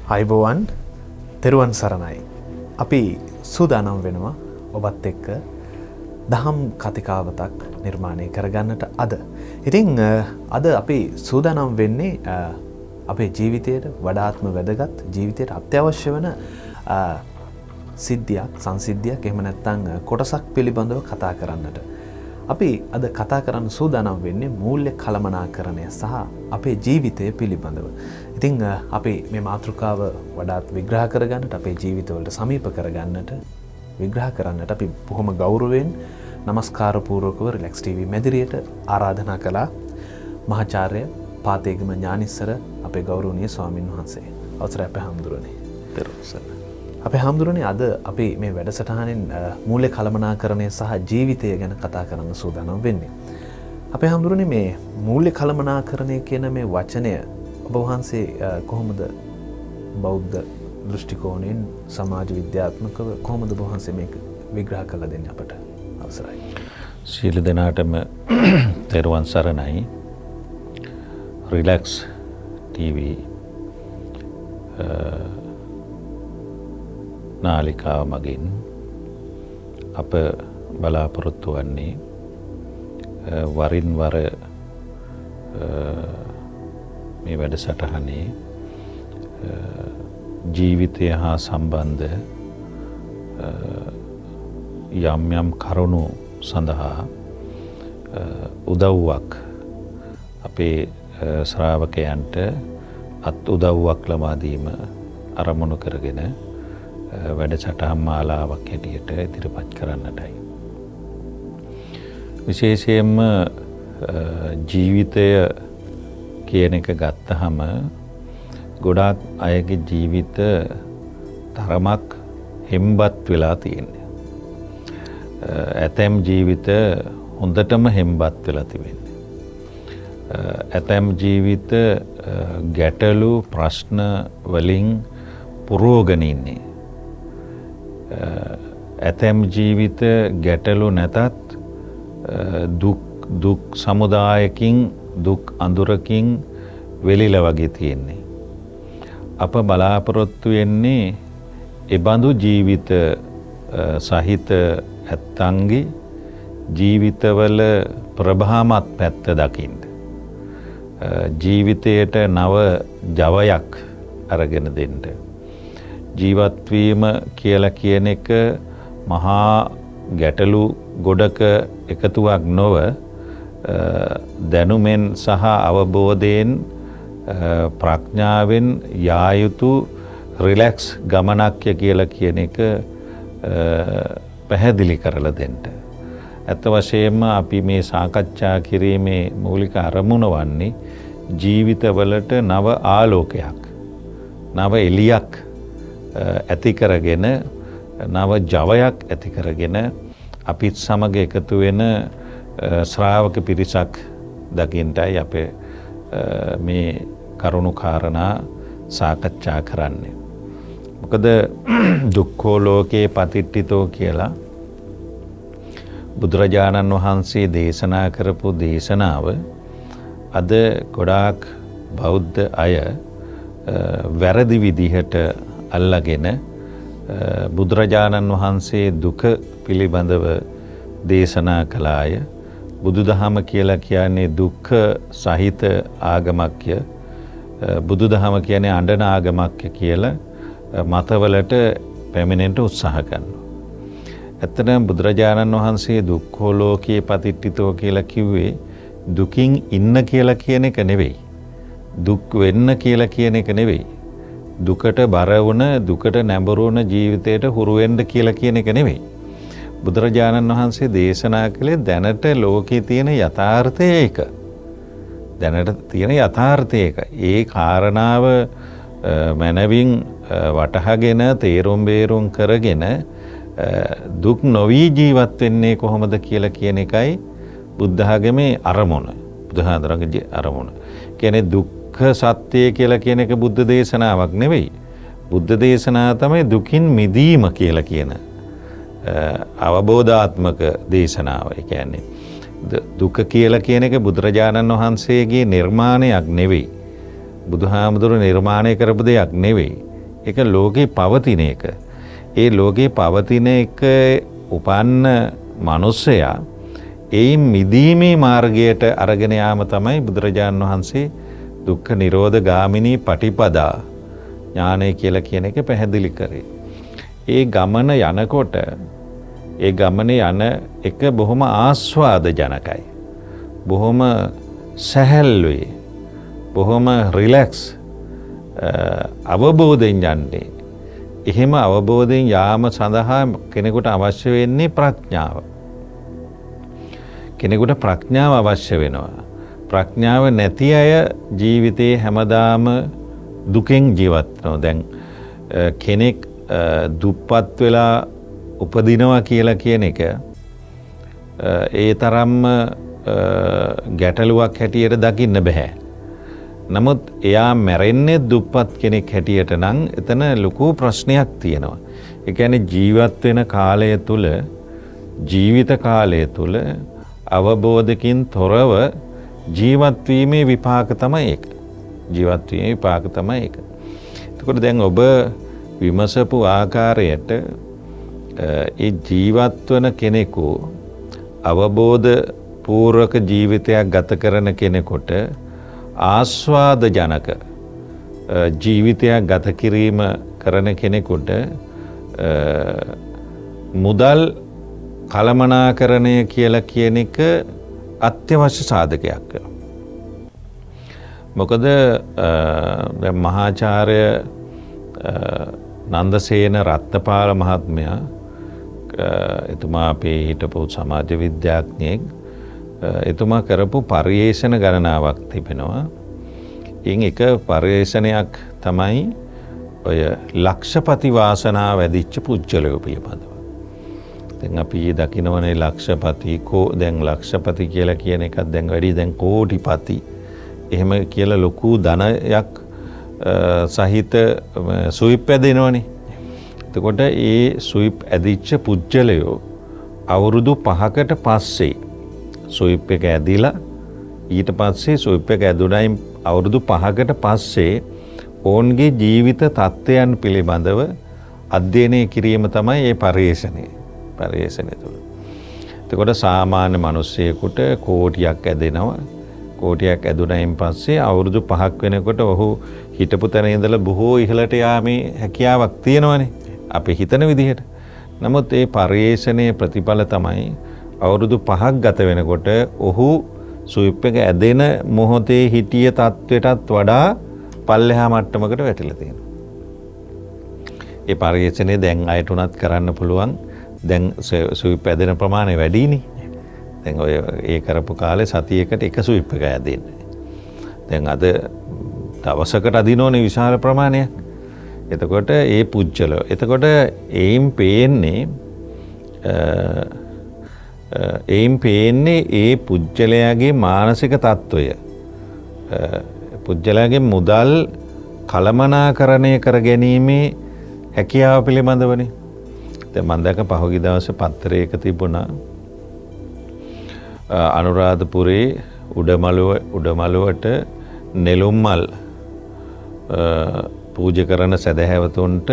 අයිබෝවන් තෙරුවන් සරණයි. අපි සූදානම් වෙනවා ඔබත් එක්ක දහම් කතිකාවතක් නිර්මාණය කරගන්නට අද. ඉතින් අද අපි සූදානම් වෙන්නේ අපේ ජීවිතයට වඩාත්ම වැදගත් ජීවිතයට අත්‍යවශ්‍ය වන සිද්ධියක්, සංසිද්ධියක් එහෙම නැත්නම් කොටසක් පිළිබඳව කතා කරන්නට. අපි අද කතා කරන්න සූදානම් වෙන්නේ මූල්‍ය කළමනාකරණය සහ අපේ ජීවිතය පිළිබඳව. ඉතින් අපි මේ මාතෘකාව වඩාත් විග්‍රහ කරගන්නට, අපේ ජීවිතවලට සමීප කරගන්නට, විග්‍රහ කරන්නට අපි බොහොම ගෞරවයෙන් නමස්කාර පූර්වකව රිලැක්ස් ටීවී මැදිරියට ආරාධනා කළා මහාචාර්ය පාතේගම ඥානිස්සර අපේ ගෞරවනීය ස්වාමින් වහන්සේ. අවසරයි අපේ හාමුදුරනේ. අපේ හාමුදුරනේ අද අපි මේ වැඩසටහනෙන් මූල්‍ය කළමනාකරණය සහ ජීවිතය ගැන කතා කරන්න සූදානම් වෙන්නේ. අපේ හාමුදුරනේ මේ මූල්‍ය කළමනාකරණය කියන මේ වචනය ඔබ වහන්සේ කොහොමද බෞද්ධ දෘෂ්ටි කෝණයෙන් සමාජ විද්‍යාත්මකව කොහොමද ඔබ වහන්සේ මේක විග්‍රහ කරලා දෙන්නේ අපට? අවසරයි. සීල දෙනාටම තෙරුවන් සරණයි. රිලැක්ස් ටීවී නාලිකාව මගින් අප බලාපොරොත්තු වන්නේ වරින් වර මේ වැඩසටහනේ ජීවිතය හා සම්බන්ධ යම් යම් කරුණු සඳහා උදව්වක් අපේ ශ්‍රාවකයන්ට අත් උදව්වක් ලබා දීම අරමුණු කරගෙන වැඩසටහන් මාලාවක් හැටියට ඉදිරිපත් කරන්නටයි. විශේෂයෙන්ම ජීවිතය කියන එක ගත්තහම ගොඩාක් අයගේ ජීවිත තරමක් හෙම්බත් වෙලා තියෙන්නේ. ඇතැම් ජීවිත හොඳටම හෙම්බත් වෙලා තිබෙන්නේ. ඇතැම් ජීවිත ගැටලු ප්‍රශ්න වලින් පුරෝගෙන ඉන්නේ. ඇතැම් ජීවිත ගැටලු නැතත් දුක් සමුදායකින් දුක් අඳුරකින් වෙලිලා වගේ තියෙන්නේ. අප බලාපොරොත්තු වෙන්නේ එබඳු ජීවිත සහිත ඇත්තන්ගේ ජීවිතවල ප්‍රභාමත් පැත්ත දකින්න. ජීවිතයට නව ජවයක් අරගෙන දෙන්න. ජීවත්වීම කියලා කියන එක මහා ගැටලු ගොඩක එකතුවක් නොව දැනුමෙන් සහ අවබෝධයෙන් ප්‍රඥාවෙන් යා යුතු රිලැක්ස් ගමනක්ය කියලා කියන එක පැහැදිලි කරලා දෙන්න. ඇත්ත වශයෙන්ම අපි මේ සාකච්ඡා කිරීමේ මූලික අරමුණ වන්නේ ජීවිතවලට නව ආලෝකයක්, නව එළියක් ඇති කරගෙන, නව ජවයක් ඇති කරගෙන අපිත් සමග එකතු වෙන ශ්‍රාවක පිරිසක් දකින්නයි අපේ මේ කරුණු කාරණා සාකච්ඡා කරන්නේ. මොකද දුක්ඛෝ ලෝකේ පතිට්ඨිතෝ කියලා බුදුරජාණන් වහන්සේ දේශනා කරපු දේශනාව අද ගොඩාක් බෞද්ධ අය වැරදි විදිහට අල්ලගෙන බුදුරජාණන් වහන්සේ දුක පිළිබඳව දේශනා කළාය. බුදුදහම කියලා කියන්නේ දුක්ඛ සහිත ආගමක්ය. බුදුදහම කියන්නේ අඬන ආගමක්ය කියලා මතවලට පැමිණෙන්න උත්සාහ කරනවා. ඇත්තටම බුදුරජාණන් වහන්සේ දුක්ඛෝ ලෝකේ පතිට්ඨිතෝ කියලා කිව්වේ දුකින් ඉන්න කියලා කියන එක නෙවෙයි. දුක් වෙන්න කියලා කියන එක නෙවෙයි. දුකට බර වුණ, දුකට නැඹුරු වුණ ජීවිතයට හුරු වෙන්න කියලා කියන එක නෙවෙයි. බුදුරජාණන් වහන්සේ දේශනා කළේ දැනට ලෝකේ තියෙන යථාර්ථය ඒක. දැනට තියෙන යථාර්ථය ඒක. ඒ කාරණාව මනවින් වටහාගෙන තේරුම් බේරුම් කරගෙන දුක් නොවි ජීවත් වෙන්නේ කොහොමද කියලා කියන එකයි බුද්ධ ආගමේ අරමුණ. බුදුහාඳුරගේ අරමුණ. කියන්නේ දුක්ඛ සත්‍ය කියලා කියන එක බුද්ධ දේශනාවක් නෙවෙයි. බුද්ධ දේශනාව තමයි දුකින් මිදීම කියලා කියන අවබෝධාත්මක දේශනාව. ඒ කියන්නේ දුක කියලා කියන එක බුදුරජාණන් වහන්සේගේ නිර්මාණයක් නෙවෙයි. බුදුහාමුදුරු නිර්මාණය කරපු දෙයක් නෙවෙයි. ඒක ලෝකේ පවතින එක. ඒ ලෝකේ පවතින එක උපන්න මිනිසයා ඒ මිදීමේ මාර්ගයට අරගෙන යාම තමයි බුදුරජාණන් වහන්සේ දුක්ඛ නිරෝධ ගාමිනී පටිපදා ඥානය කියලා කියන එක පැහැදිලි කරේ. ඒ ගමන යනකොට ඒ ගමනේ යන එක බොහොම ආස්වාද ජනකයි. බොහොම සැහැල්ලුයි. බොහොම රිලැක්ස් අවබෝධයෙන් යන්නේ. එහෙම අවබෝධයෙන් යාම සඳහා කෙනෙකුට අවශ්‍ය වෙන්නේ ප්‍රඥාව. කෙනෙකුට ප්‍රඥාව අවශ්‍ය වෙනවා. ප්‍රඥාව නැති අය ජීවිතේ හැමදාම දුකෙන් ජීවත් වෙනවා. දැන් කෙනෙක් දුප්පත් වෙලා උපදිනවා කියලා කියන එක ඒ තරම්ම ගැටලුවක් හැටියට දකින්න බෑ. නමුත් එයා මැරෙන්නේ දුප්පත් කෙනෙක් හැටියට නම් එතන ලොකු ප්‍රශ්නයක් තියෙනවා. ඒ කියන්නේ ජීවත් වෙන කාලය තුල ජීවිත කාලය තුල අවබෝධකින් තොරව ජීවත් වීමේ විපාක තමයි ඒක. ජීවත් වීමේ විපාක තමයි ඒක. එතකොට දැන් ඔබ විමසපු ආකාරයට ඒ ජීවත් වන කෙනෙකු අවබෝධ පූර්වක ජීවිතයක් ගත කරන කෙනෙකුට ආස්වාද ජනක ජීවිතයක් ගත කිරීම කරන කෙනෙකුට මුදල් කළමනාකරණය කියලා කියන එක අත්‍යවශ්‍ය සාධකයක්. මොකද දැන් මහාචාර්ය නන්දසේන රත්නපාල මහත්මයා එතුමා අපේ හිටපු සමාජ විද්‍යාඥයෙක්. එතුමා කරපු පර්යේෂණ ගණනාවක් තිබෙනවා. ඉන් එක පර්යේෂණයක් තමයි ඔය ලක්ෂපති වාසනාව වැඩිච්ච පුජ්‍යලයෝ පිළිබඳව. දැන් අපි දකිනවනේ ලක්ෂපති දැන් ලක්ෂපති කියලා කියන එකක් දැන් වැඩි දැන් කෝටිපති එහෙම කියලා ලොකු ධනයක් සහිත සුවිප් ඇදෙනවනේ. එතකොට ඒ සුවිප් ඇදිච්ච පුජ්‍යලයෝ අවුරුදු 5කට පස්සේ සුවිප් එක ඇදිලා ඊට පස්සේ සුවිප් එක ඇදුණයින් අවුරුදු 5කට පස්සේ ඔවුන්ගේ ජීවිත තත්ත්වයන් පිළිබඳව අධ්‍යයනය කිරීම තමයි මේ පර්යේෂණය තුළ. එතකොට සාමාන්‍ය මිනිස්සෙකුට කෝටියක් ඇදෙනවා. කෝටියක් ඇදුණයින් පස්සේ අවුරුදු 5ක් වෙනකොට ඔහු හිටපු තැන ඉඳලා බොහෝ ඉහළට යාමේ හැකියාවක් තියෙනවනේ. අපි හිතන විදිහට. නමුත් ඒ පර්යේෂණයේ ප්‍රතිඵල තමයි අවුරුදු 5ක් ගත වෙනකොට ඔහු සුවිප් එක ඇදෙන මොහොතේ හිටිය තත්ත්වයටත් වඩා පල්ලෙහා මට්ටමකට වැටිලා තියෙනවා. ඒ පර්යේෂණය දැන් අයට උනත් කරන්න පුළුවන්. දැන් සුවිප් ඇදෙන ප්‍රමාණය වැඩිනේ. දැන් ඔය ඒ කරපු කාලේ සතියකට එක සුවිප් එක ඇදෙන්නේ. දැන් අද දවසකට අදිනෝනේ විශාල ප්‍රමාණයක්. එතකොට ඒ පුජ්‍යලෝ. එතකොට ඒයින් පේන්නේ ඒ පුජ්‍යලයාගේ මානසික තත්ත්වය. පුජ්‍යලයාගේ මුදල් කළමනාකරණය කර ගැනීමේ හැකියාව පිළිබඳවනේ. දැන් මම දැක්ක පහුගිය දවසේ පත්තරයක තිබුණා අනුරාධපුරේ උඩමළුවට නෙළුම් මල් පූජ කරන සදහැවතුන්ට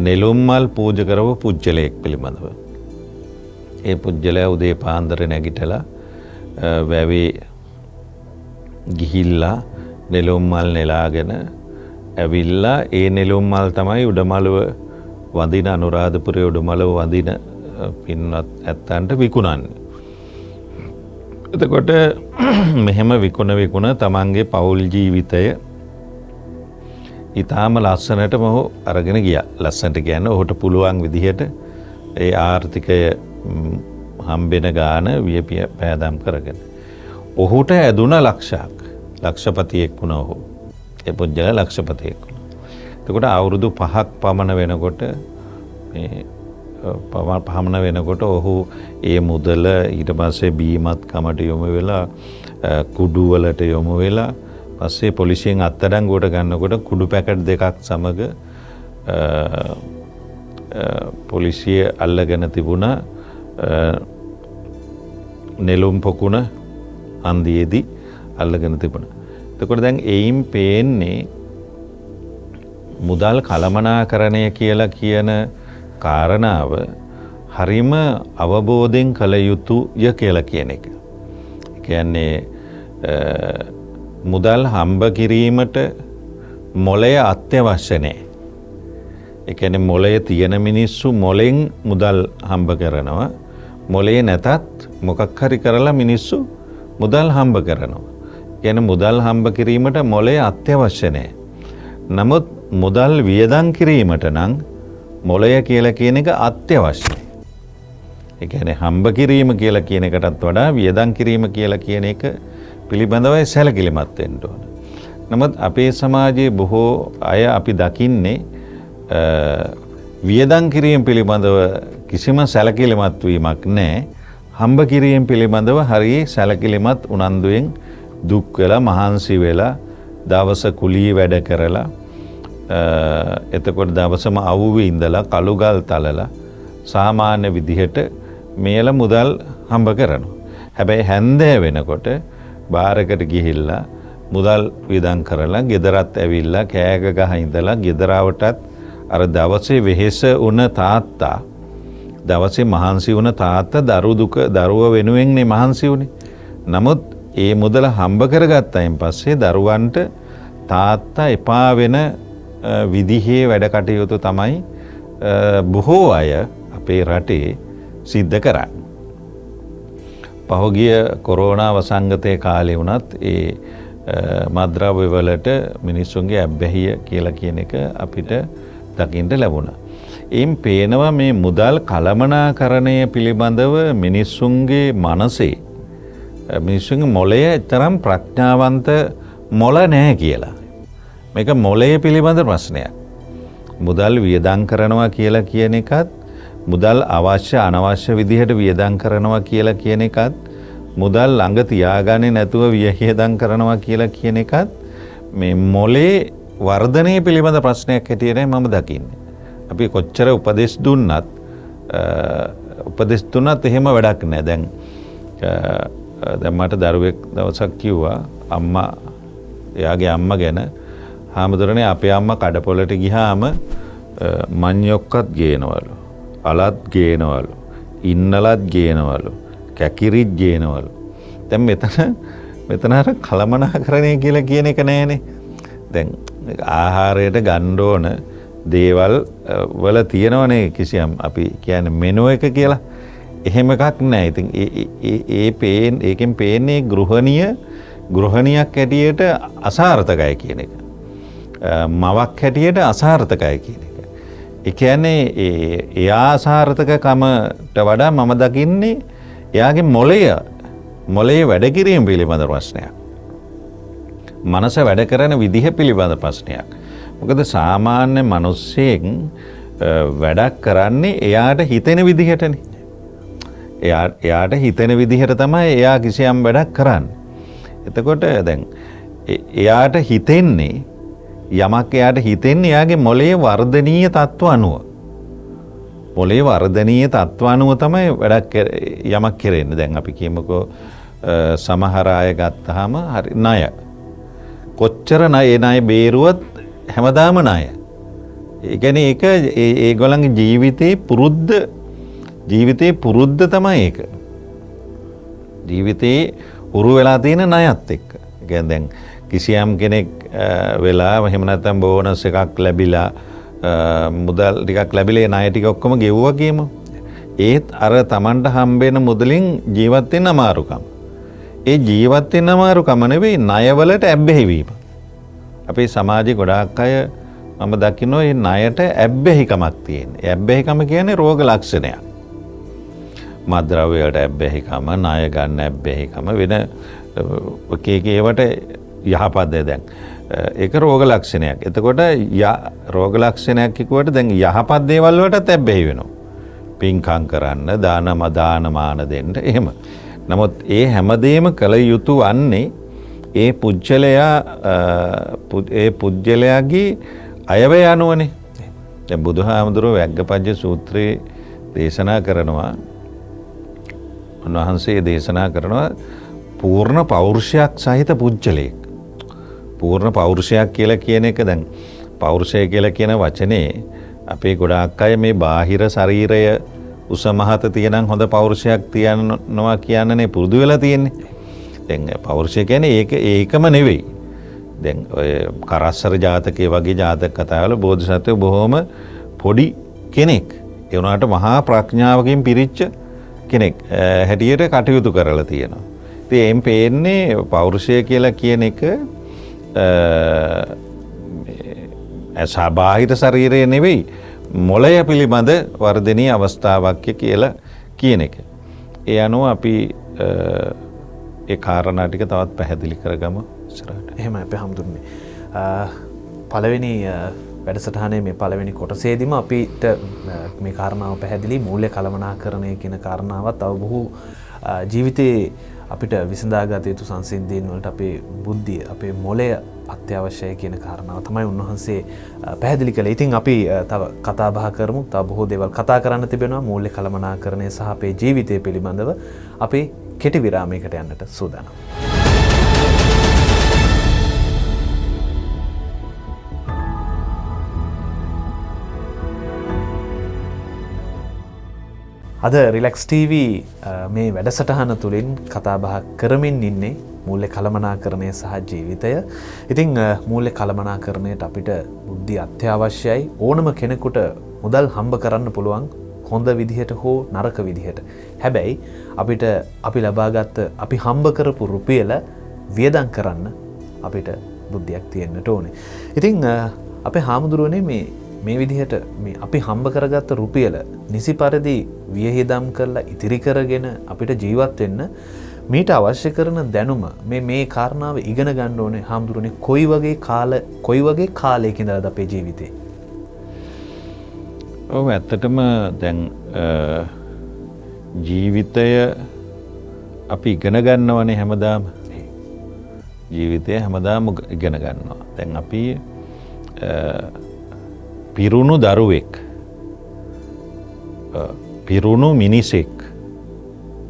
නෙළුම් මල් පූජ කරව පුජ්‍යලයෙක් පිළිබඳව. ඒ පුජ්‍යලයා උදේ පාන්දර නැගිටලා වැවේ ගිහිල්ලා නෙළුම් මල් නෙලාගෙන ඇවිල්ලා ඒ නෙළුම් මල් තමයි උඩමළුව වඳින අනුරාධපුරේ උඩමළුව වඳින පින්වත් ඇත්තන්ට විකුණන්නේ. එතකොට මෙහෙම විකුණ තමන්ගේ පවුල් ජීවිතය ඊටාම ලස්සනටම ඔහු අරගෙන ගියා. ලස්සනට කියන්නේ ඔහුට පුළුවන් විදිහට ඒ ආර්ථිකය හම්බෙන ගාන වියපිය පෑදම් කරගෙන. ඔහුට ඇදුන ලක්ෂයක්. ලක්ෂපතියෙක් වුණා ඔහු. ඒ පුජ්‍යල ලක්ෂපතියෙක් වුණා. එතකොට අවුරුදු 5ක් පමණ වෙනකොට ඔහු ඒ මුදල ඊට පස්සේ බීමත් කමට යොමු වෙලා කුඩු වලට යොමු වෙලා පස්සේ පොලිසියෙන් අත්අඩංගුවට ගන්නකොට කුඩු පැකට් දෙකක් සමග පොලිසිය අල්ලගෙන තිබුණා නෙළුම් පොකුණ හන්දියේදී අල්ලගෙන තිබුණා. එතකොට දැන් එයින් පේන්නේ මුදල් කළමනාකරණය කියලා කියන කාරණාව හරිම අවබෝධයෙන් කළ යුතුය කියලා කියන එක. කියන්නේ මුදල් හම්බ කිරීමට මොළය අත්‍යවශ්‍ය නැහැ. ඒ කියන්නේ මොළය තියෙන මිනිස්සු මොළෙන් මුදල් හම්බ කරනවා. මොළේ නැතත් මොකක් හරි කරලා මිනිස්සු මුදල් හම්බ කරනවා. කියන්නේ මුදල් හම්බ කිරීමට මොළය අත්‍යවශ්‍ය නැහැ. නමුත් මුදල් වියදම් කිරීමට නම් මොළය කියලා කියන එක අත්‍යවශ්‍යයි. ඒ කියන්නේ හම්බ කිරීම කියලා කියන එකටත් වඩා වියදම් කිරීම කියලා කියන එක පිළිබඳවයි සැලකිලිමත් වෙන්න ඕන. නමුත් අපේ සමාජයේ බොහෝ අය අපි දකින්නේ වියදම් කිරීම පිළිබඳව කිසිම සැලකිලිමත් වීමක් නැහැ. හම්බ කිරීම පිළිබඳව හරිය සැලකිලිමත් උනන්දුවෙන් දුක් වෙලා මහන්සි වෙලා දවස කුලී වැඩ කරලා එතකොට දවසම අවුවේ ඉඳලා කළුගල් තලලා සාමාන්‍ය විදිහට මේල මුදල් හම්බ කරනවා. හැබැයි හැන්දෑ වෙනකොට බාරකට ගිහිල්ලා මුදල් වියදම් කරලා ගෙදරත් ඇවිල්ලා කෑග ගහ ඉඳලා ගෙදරවටත් අර දවසේ වෙහෙස වුණ තාත්තා දවසේ මහන්සි වුණ තාත්තා දරුව වෙනුවෙන්නේ මහන්සි වුණේ. නමුත් ඒ මුදල හම්බ කරගත්තයින් පස්සේ දරුවන්ට තාත්තා එපා වෙන විදිහේ වැඩ කටයුතු තමයි බොහෝ අය අපේ රටේ සිද්ධ කරන්නේ. පහුගිය කොරෝනා වසංගතයේ කාලේ වුණත් ඒ මත්ද්‍රව්‍ය වලට මිනිස්සුන්ගේ ඇබ්බැහිය කියලා කියන එක අපිට දකින්න ලැබුණා. එයින් පේනවා මේ මුදල් කළමනාකරණය පිළිබඳව මිනිස්සුන්ගේ මනසේ මිනිස්සුන්ගේ මොළය තරම් ප්‍රඥාවන්ත මොළ නැහැ කියලා. මේක මොළය පිළිබඳ ප්‍රශ්නයක්. මුදල් වියදම් කරනවා කියලා කියන එකත් මුදල් අවශ්‍ය අනවශ්‍ය විදිහට වියදම් කරනවා කියලා කියන එකත් මුදල් ළඟ තියාගන්නේ නැතුව වියදම් කරනවා කියලා කියන එකත් මේ මොළේ වර්ධනය පිළිබඳ ප්‍රශ්නයක් හැටියට මම දකින්නේ. අපි කොච්චර උපදෙස් දුන්නත් එහෙම වැඩක් නැහැ. දැන් මට දරුවෙක් දවසක් කිව්වා අම්මා එයාගේ අම්මා ගැන හාමුදුරනේ අපේ අම්මා කඩපොළට ගියාම මඤ්ඤොක්කත් ගේනවලු අලත් ගේනවලු ඉන්නලත් ගේනවලු කැකිරිත් ගේනවලු. දැන් මෙතන අර කළමනාකරණය කියලා කියන එක නෑනේ. දැන් ආහාරයට ගන්න ඕන දේවල් වල තියෙනවනේ කිසියම් අපි කියන්නේ මෙනු එක කියලා. එහෙම එකක් නෑ. ඉතින් ඒකෙන් පේන්නේ ගෘහණියක් හැටියට අසාර්ථකයි කියන එක. මවක් හැටියට අසාර්ථකයි කියන එක. ඒ කියන්නේ එයා අසාර්ථකකමට වඩා මම දකින්නේ එයාගේ මොළයේ වැඩ කිරීම පිළිබඳ ප්‍රශ්නයක්. මනස වැඩ කරන විදිහ පිළිබඳ ප්‍රශ්නයක්. මොකද සාමාන්‍ය මිනිස්සෙක් වැඩක් කරන්නේ එයාට හිතෙන විදිහටනේ. එයාට හිතෙන විදිහට තමයි එයා කිසියම් වැඩක් කරන්නේ. එතකොට දැන් එයාට හිතෙන්නේ යමක් එයාට හිතෙන්නේ එයාගේ මොළයේ වර්ධනීය තත්ත්ව අනුව. මොළයේ වර්ධනීය තත්ත්ව අනුව තමයි වැඩක් යමක් කරන්නේ. දැන් අපි කියමුකෝ සමහර අය ගත්තාම හරි ණය. කොච්චර ණය බේරුවත් හැමදාම ණය. ඒ කියන්නේ ඒක ඒගොල්ලන්ගේ ජීවිතේ පුරුද්ද තමයි ඒක. ජීවිතේ උරු වෙලා තියෙන ණයත් එක්ක. ඒ කියන්නේ දැන් කිසියම් කෙනෙක් වෙලා එහෙම නැත්නම් බෝනස් එකක් ලැබිලා මුදල් ටිකක් ලැබිලා ණය ටික ඔක්කොම ගෙවුවා කියමු. ඒත් අර Tamanට හම්බෙන මුදලින් ජීවත් වෙන්න අමාරුකම. ඒ ජීවත් වෙන්න අමාරුකම නෙවෙයි ණයවලට ඇබ්බැහි වීම. අපේ සමාජයේ ගොඩාක් අය මම දකිනවා මේ ණයට ඇබ්බැහිකමක් තියෙන. ඒ ඇබ්බැහිකම කියන්නේ රෝග ලක්ෂණයක්. මත්ද්‍රව්‍ය වලට ඇබ්බැහිකම, ණය ගන්න ඇබ්බැහිකම වෙන ඒවට යහපත් දැන් ඒක රෝග ලක්ෂණයක්. එතකොට රෝග ලක්ෂණයක් කිව්වට දැන් යහපත් දේවල් වලටත් ඇබ්බැහි වෙනවා. පින්කම් කරන්න, දානමාන දෙන්න එහෙම. නමුත් ඒ හැමදේම කළ යුතු වන්නේ ඒ පුජ්‍යලයාගේ අයවැය අනුවනේ. දැන් බුදුහාමුදුරුවෝ වැග්ගපඤ්ඤ සූත්‍රයේ දේශනා කරනවා. උන්වහන්සේ දේශනා කරනවා පූර්ණ පෞරුෂයක් සහිත පුජ්‍යලයක්. පූර්ණ පෞරුෂයක් කියලා කියන එක දැන් පෞරුෂය කියලා කියන වචනේ අපේ ගොඩාක් අය මේ බාහිර ශරීරය උස මහත තියෙනම් හොඳ පෞරුෂයක් තියනවා කියන්නනේ පුරුදු වෙලා තියෙන්නේ. දැන් පෞරුෂය කියන්නේ ඒකම නෙවෙයි. දැන් ඔය කරස්සර ජාතකයේ වගේ ජාතක කතාවල බෝධිසත්වෝ බොහොම පොඩි කෙනෙක්. ඒ වුණාට මහා ප්‍රඥාවකින් පිරිච්ච කෙනෙක් හැටියට කටයුතු කරලා තියෙනවා. ඉතින් එම් පේන්නේ පෞරුෂය කියලා කියන එක බාහිර ශරීරය නෙවෙයි මොළය පිළිබඳ වර්ධනීය අවස්ථාවක් කියලා කියන එක. ඒ අනුව අපි ඒ කාරණා ටික තවත් පැහැදිලි කරගමු ඉස්සරහට. එහෙමයි අපේ හැමතුන්නේ. පළවෙනි වැඩසටහනේ මේ පළවෙනි කොටසේදීම අපිට මේ කාරණාව පැහැදිලි මූල්‍ය කළමනාකරණය කියන කාරණාවත් තව බොහෝ ජීවිතේ අපිට විසඳාගත යුතු සංසිද්ධීන් වලට අපේ බුද්ධිය අපේ මොළය අත්‍යවශ්‍යයි කියන කාරණාව තමයි උන්වහන්සේ පැහැදිලි කළේ. ඉතින් අපි තව කතා බහ කරමු. තව බොහෝ දේවල් කතා කරන්න තිබෙනවා මූල්‍ය කළමනාකරණය සහ අපේ ජීවිතය පිළිබඳව. අපි කෙටි විරාමයකට යන්නට සූදානම්. අද රිලැක්ස් TV මේ වැඩසටහන තුළින් කතා බහ කරමින් ඉන්නේ මූල්‍ය කළමනාකරණය සහ ජීවිතය. ඉතින් මූල්‍ය කළමනාකරණයට අපිට බුද්ධිය අත්‍යවශ්‍යයි. ඕනම කෙනෙකුට මුදල් හම්බ කරන්න පුළුවන් හොඳ විදිහට හෝ නරක විදිහට. හැබැයි අපිට අපි ලබාගත්ත අපි හම්බ කරපු රුපියල වියදම් කරන්න අපිට බුද්ධියක් තියෙන්නට ඕනේ. ඉතින් අපේ හාමුදුරුවනේ මේ විදිහට මේ අපි හම්බ කරගත්ත රුපියල නිසි පරිදි වියහිදම් කරලා ඉතිරි කරගෙන අපිට ජීවත් වෙන්න මීට අවශ්‍ය කරන දැනුම මේ කාරණාව ඉගෙන ගන්න ඕනේ හාමුදුරුවනේ කොයි වගේ කාලයක ඉඳලාද අපේ ජීවිතේ? ඔව් ඇත්තටම දැන් ජීවිතය අපි ඉගෙන ගන්නවනේ හැමදාම. ජීවිතය හැමදාම ඉගෙන ගන්නවා. දැන් අපි පිරුණු දරුවෙක් පිරුණු මිනිසෙක්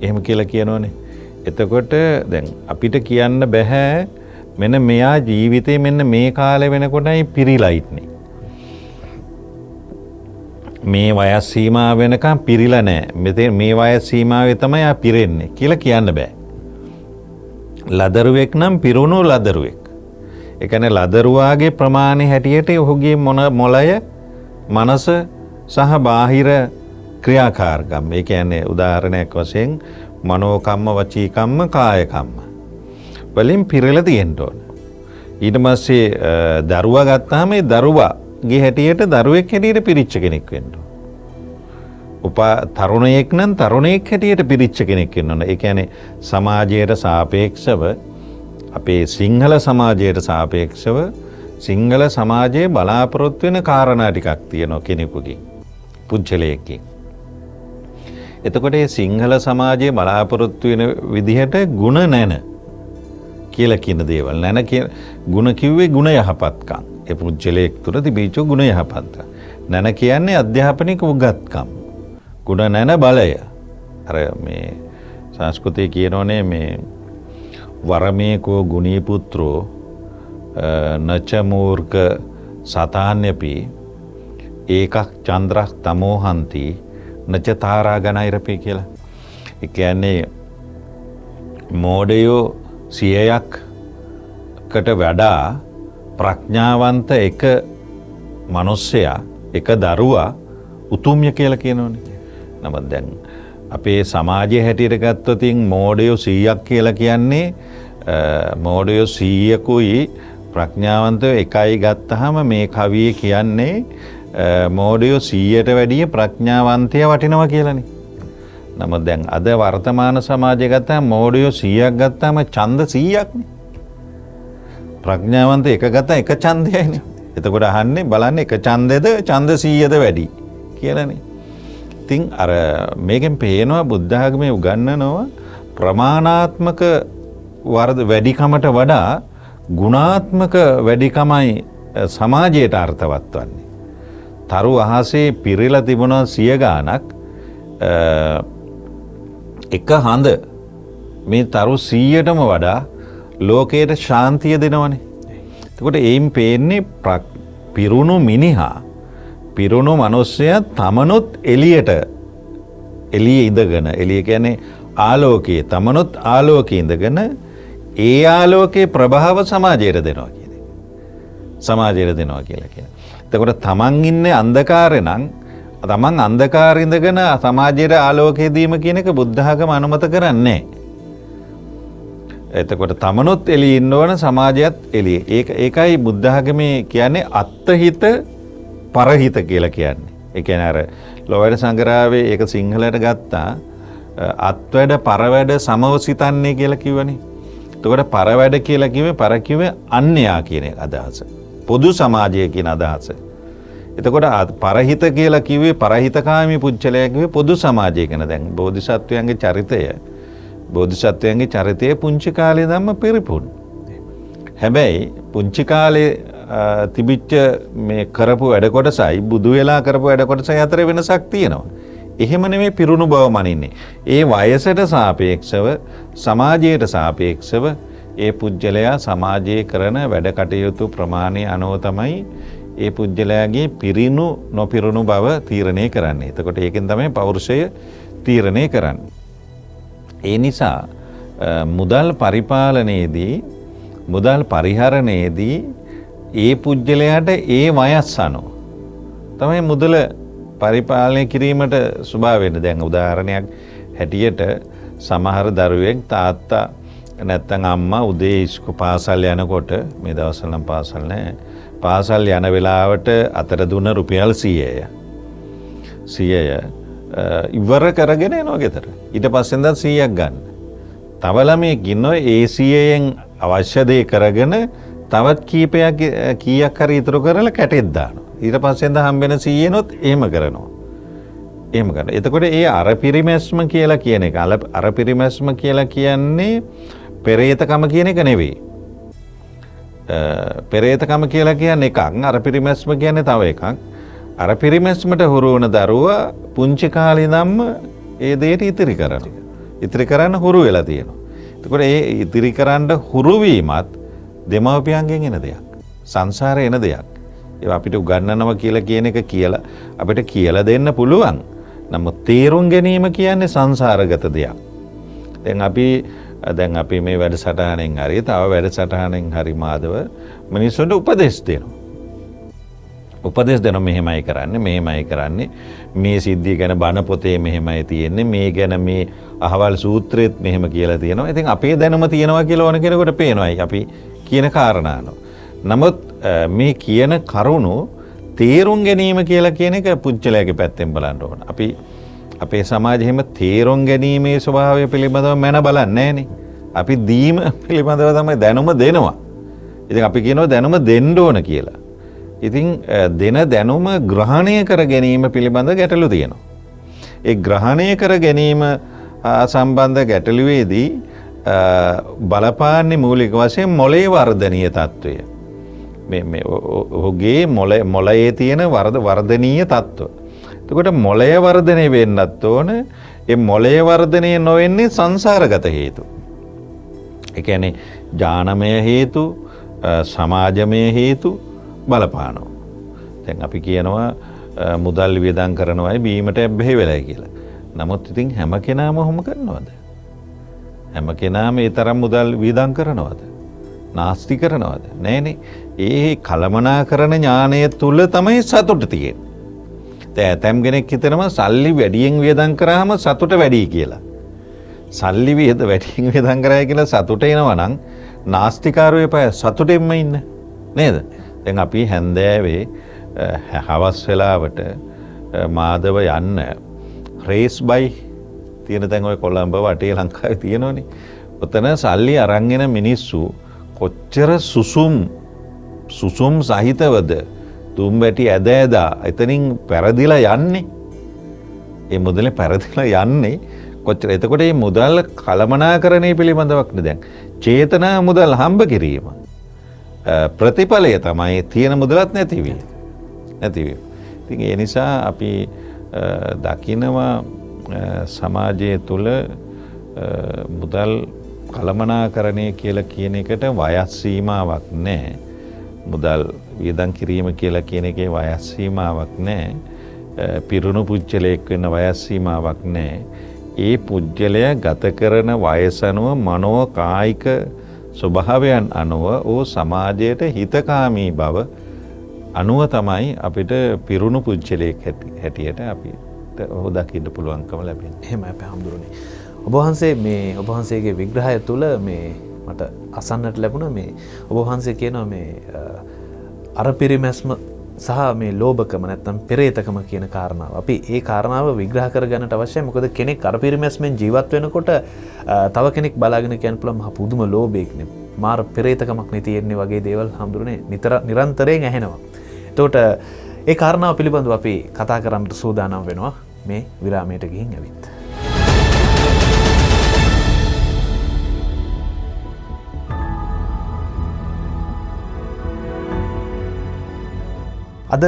එහෙම කියලා කියනවනේ. එතකොට දැන් අපිට කියන්න බෑ මෙන්න මෙයා ජීවිතේ මෙන්න මේ කාලේ වෙනකොටයි පිරීලා ඉන්නේ. මේ වයස් සීමාව වෙනකම් පිරීලා නැහැ. මේ වයස් සීමාවේ තමයි ආ පිරෙන්නේ කියලා කියන්න බෑ. ලදරුවෙක් නම් පිරුණු ලදරුවෙක්. ඒ කියන්නේ ලදරුවාගේ ප්‍රමාණය හැටියට ඔහුගේ මොළය මනස සහ බාහිර ක්‍රියාකාරකම්. ඒ කියන්නේ උදාහරණයක් වශයෙන් මනෝකම්ම වචීකම්ම කායකම්ම වලින් පිරෙලා තියෙන්න ඕන. ඊට පස්සේ දරුවා ගත්තාම ඒ දරුවාගේ හැටියට දරුවෙක් හැටියට පිරිච්ච කෙනෙක් වෙන්න ඕන. තරුණයෙක් නම් තරුණයෙක් හැටියට පිරිච්ච කෙනෙක් වෙන්න ඕන. ඒ කියන්නේ සමාජයට සාපේක්ෂව අපේ සිංහල සමාජයට සාපේක්ෂව සිංහල සමාජයේ බලාපොරොත්තු වෙන කාරණා ටිකක් තියෙනවා කෙනෙකුගේ පුජ්‍යලයකින්. එතකොට මේ සිංහල සමාජයේ බලාපොරොත්තු වෙන විදිහට ಗುಣ නැන කියලා කියන දේවල් නැන ಗುಣ කිව්වේ ಗುಣ යහපත්කම්. ඒ පුජ්‍යලයක් තුර තිබීච්ච ಗುಣ යහපත්කම්. නැන කියන්නේ අධ්‍යාපනික උගත්කම්. ಗುಣ නැන බලය. අර මේ සංස්කෘතිය කියනෝනේ මේ වරමේකෝ ගුණී පුත්‍රෝ නච මූර්ඛ සතාන්‍යපි ඒකක් චන්ද්‍රක් තමෝහන්ති නච තාරා ගණෛරපි කියලා. ඒ කියන්නේ මෝඩයෝ 100කට වඩා ප්‍රඥාවන්ත එක මිනිස්සයා එක දරුවා උතුම්ය කියලා කියනෝනේ. නමුත් දැන් අපේ සමාජයේ හැටියට ගත්තොත් මෝඩයෝ 100ක් කියලා කියන්නේ මෝඩයෝ 100කුයි ප්‍රඥාවන්තයෝ එකයි ගත්තාම මේ කවියේ කියන්නේ මෝඩයෝ 100ට වැඩිය ප්‍රඥාවන්තයා වටිනවා කියලානේ. නමුත් දැන් අද වර්තමාන සමාජය ගත්තාම මෝඩයෝ 100ක් ගත්තාම ඡන්ද 100ක්නේ. ප්‍රඥාවන්ත එක ගත්තා එක ඡන්දයයිනේ. එතකොට අහන්නේ බලන්න එක ඡන්දෙද ඡන්ද 100ද වැඩි කියලානේ. ඉතින් අර මේකෙන් පේනවා බුද්ධ ආගමේ උගන්වනවා ප්‍රමාණාත්මක වැඩිකමට වඩා ගුණාත්මක වැඩිකමයි සමාජයට අර්ථවත් වන්නේ. තරු අහසේ පිරීලා තිබුණා 100 ගාණක් එක හඳ මේ තරු 100ටම වඩා ලෝකයට ශාන්තිය දෙනවනේ. එතකොට එයින් පේන්නේ පිරුණු මිනිහා පිරුණු මිනිස්සයා තමනුත් එළියේ ඉඳගෙන එළිය කියන්නේ ආලෝකයේ තමනුත් ආලෝකයේ ඉඳගෙන ඒ ආලෝකයේ ප්‍රභාව සමාජයට දෙනවා කියන එක. සමාජයට දෙනවා කියලා කියන. එතකොට තමන් ඉන්නේ අන්ධකාරේ නම් තමන් අන්ධකාරේ ඉඳගෙන සමාජයට ආලෝකය දීම කියන එක බුද්ධ ආගම අනුමත කරන්නේ නැහැ. එතකොට තමනුත් එළියේ ඉන්න ඕන සමාජයත් එළියේ. ඒකයි බුද්ධ ආගමේ කියන්නේ අත්හිත පරහිත කියලා කියන්නේ. ඒ කියන්නේ අර ලෝවැඩ සංග්‍රහයේ ඒක සිංහලට ගත්තා අත්වැඩ පරවැඩ සමව සිතන්නේ කියලා කිව්වනේ. එතකොට පරවැඩ කියලා කිව්වේ පර කිව්වේ අන්‍යයා කියන අදහස. පොදු සමාජය කියන අදහස. එතකොට පරහිත කියලා කිව්වේ පරහිතකාමී පුච්චලයා කිව්වේ පොදු සමාජය කියන දැන් බෝධිසත්වයන්ගේ චරිතය පුංචි කාලේ ධම්ම පෙරපුන්. හැබැයි පුංචි කාලේ තිබිච්ච මේ කරපු වැඩ කොටසයි බුදු වෙලා කරපු වැඩ කොටසයි අතර වෙනසක් තියෙනවා. එහෙම නෙමෙයි පිරුණු බව මනින්නේ. ඒ වයසට සාපේක්ෂව සමාජයට සාපේක්ෂව ඒ පුජ්‍යලයා සමාජයේ කරන වැඩ කටයුතු ප්‍රමාණය අනුව තමයි ඒ පුජ්‍යලයාගේ පිරිණු නොපිරුණු බව තීරණය කරන්නේ. එතකොට ඒකෙන් තමයි පෞරුෂය තීරණය කරන්නේ. ඒ නිසා මුදල් පරිපාලනයේදී මුදල් පරිහරණයේදී ඒ පුජ්‍යලයාට ඒ වයස් අනුව තමයි මුදල පරිපාලනය කිරීමට ස්වභාව වෙන්නේ. දැන් උදාහරණයක් හැටියට සමහර දරුවෙක් තාත්තා නැත්තම් අම්මා උදේ පාසල් යනකොට මේ දවස්වල නම් පාසල් නැහැ. පාසල් යන වෙලාවට අතර දුන්න රුපියල් 100ය ඉවර කරගෙන එනවා ගෙදර. ඊට පස්සෙන් දැන් 100ක් ගන්න. තව ළමයෙක් ඉන්නවා ඒ 100ෙන් අවශ්‍ය දේ කරගෙන තවත් කීයක් හරි ඉතුරු කරලා කැටෙත් දානවා. ඊට පස්සෙන් ද හම්බෙන 100නොත් එහෙම කරනවා. එතකොට ඒ අරපිරිමැස්ම කියලා කියන එක අරපිරිමැස්ම කියලා කියන්නේ පෙරේතකම කියන එක නෙවෙයි. පෙරේතකම කියලා කියන්නේ එකක්. අරපිරිමැස්ම කියන්නේ තව එකක්. අරපිරිමැස්මට හුරු වුණ දරුවා පුංචි කාලේ ඉඳන්ම ඒ දෙයට ඉතිරි කරන්න හුරු වෙලා තියෙනවා. එතකොට ඒ ඉතිරි කරන්න හුරු වීමත් දෙමව්පියන්ගෙන් එන දෙයක්. සංසාරේ එන දෙයක්. ඒ අපිට උගන්වනවා කියලා කියන එක කියලා අපිට කියලා දෙන්න පුළුවන්. නමුත් තේරුම් ගැනීම කියන්නේ සංසාරගත දෙයක්. දැන් අපි මේ වැඩසටහනෙන් හරි තව වැඩසටහනෙන් හරි මාදව මිනිස්සුන්ට උපදෙස් දෙනවා. මෙහෙමයි කරන්නේ මේ සිද්ධිය ගැන බණ පොතේ මෙහෙමයි තියෙන්නේ මේ ගැන මේ අහවල් සූත්‍රෙත් මෙහෙම කියලා තියෙනවා. ඉතින් අපේ දැනුම තියෙනවා කියලා ඕන කෙනෙකුට පේනවායි අපි කියන කාරණානෝ. නමුත් මේ කියන කරුණු තේරුම් ගැනීම කියලා කියන එක පුච්චලයාගේ පැත්තෙන් බලන්න ඕන. අපේ සමාජෙම තේරුම් ගැනීමේ ස්වභාවය පිළිබඳව මන බලන්නේ නැහනේ. අපි දීම පිළිබඳව තමයි දැනුම දෙනවා. ඉතින් අපි කියනවා දැනුම දෙන්න ඕන කියලා. ඉතින් දෙන දැනුම ග්‍රහණය කර ගැනීම පිළිබඳ ගැටලු තියෙනවා. ඒ ග්‍රහණය කර ගැනීම සම්බන්ධ ගැටලුවේදී බලපාන්නේ මූලික වශයෙන් මොළයේ වර්ධනීය තත්ත්වය. මේ ඔහුගේ මොළයේ තියෙන වර්ධනීය තත්ත්ව. එතකොට මොළය වර්ධනය වෙන්නත් ඕන. ඒ මොළය වර්ධනය නොවෙන්නේ සංසාරගත හේතු. ඒ කියන්නේ ඥානමය හේතු, සමාජමය හේතු බලපානවා. දැන් අපි කියනවා මුදල් වියදම් කරනවායි බීමට බැහැ වෙලයි කියලා. නමුත් ඉතින් හැම කෙනාම ඔහොම කරනවද? හැම කෙනාම ඒ තරම් මුදල් වියදම් කරනවද? නාස්ති කරනවද? නෑනේ. ඒ කලමනාකරන ඥානය තුල තමයි සතුට තියෙන්නේ. දැන් ඇතම් කෙනෙක් හිතනවා සල්ලි වැඩියෙන් වියදම් කරාම සතුට වැඩි කියලා. සල්ලි වැඩියෙන් වියදම් කරා කියලා සතුට එනවා නම් නාස්තිකාරයෝ එපා සතුටෙන්ම ඉන්න. නේද? දැන් අපි හැන්දෑවේ හවස් වෙලාවට මාදව යන්න රේස් බයි තියෙන තැන් ඔය කොළඹ වටේ ලංකාවේ තියෙනවනේ. ඔතන සල්ලි අරන් එන මිනිස්සු කොච්චර සුසුම් සහිතවද තුම් වැටි ඇදෑදා එතනින් පැරදිලා යන්නේ. ඒ මුදලේ පැරදිලා යන්නේ කොච්චර. එතකොට මේ මුදල් කළමනාකරණය පිළිබඳවක් නේ දැන්. චේතනා මුදල් හම්බ කිරීම. ප්‍රතිඵලය තමයි තියෙන මුදලත් නැතිවීම. ඉතින් ඒ නිසා අපි දකිනවා සමාජය තුළ මුදල් කළමනාකරණය කියලා කියන එකට වයස් සීමාවක් නැහැ. මුදල් වියදම් කිරීම කියලා කියන එකේ වයස් සීමාවක් නැහැ. පිරුණු පුජ්‍යලයක් වෙන වයස් සීමාවක් නැහැ. ඒ පුජ්‍යලය ගත කරන වයස අනුව මනෝ කායික ස්වභාවයන් අනුව ඕ සමාජයට හිතකාමී බව අනුව තමයි අපිට පිරුණු පුජ්‍යලයක් හැටියට අපිට ඔහු දකින්න පුළුවන්කම ලැබෙන්නේ. එහෙමයි අපේ හාමුදුරනේ. ඔබ වහන්සේ මේ ඔබ වහන්සේගේ විග්‍රහය තුළ මේ මට අසන්නට ලැබුණා මේ ඔබ වහන්සේ කියනවා මේ අර පිරිමැස්ම සහ මේ ලෝභකම නැත්නම් පෙරේතකම කියන කාරණාව. අපි ඒ කාරණාව විග්‍රහ කරගන්නට අවශ්‍යයි. මොකද කෙනෙක් අර පිරිමැස්මෙන් ජීවත් වෙනකොට තව කෙනෙක් බලාගෙන කියන්න පුළුවන් මහ පුදුම ලෝභයක්නේ. මාර පෙරේතකමක් නේ තියෙන්නේ වගේ දේවල් හඳුරන්නේ නිරන්තරයෙන් ඇහෙනවා. එතකොට ඒ කාරණාව පිළිබඳව අපි කතා කරන්නට සූදානම් වෙනවා මේ විරාමයට ගිහින් ඇවිත්. අද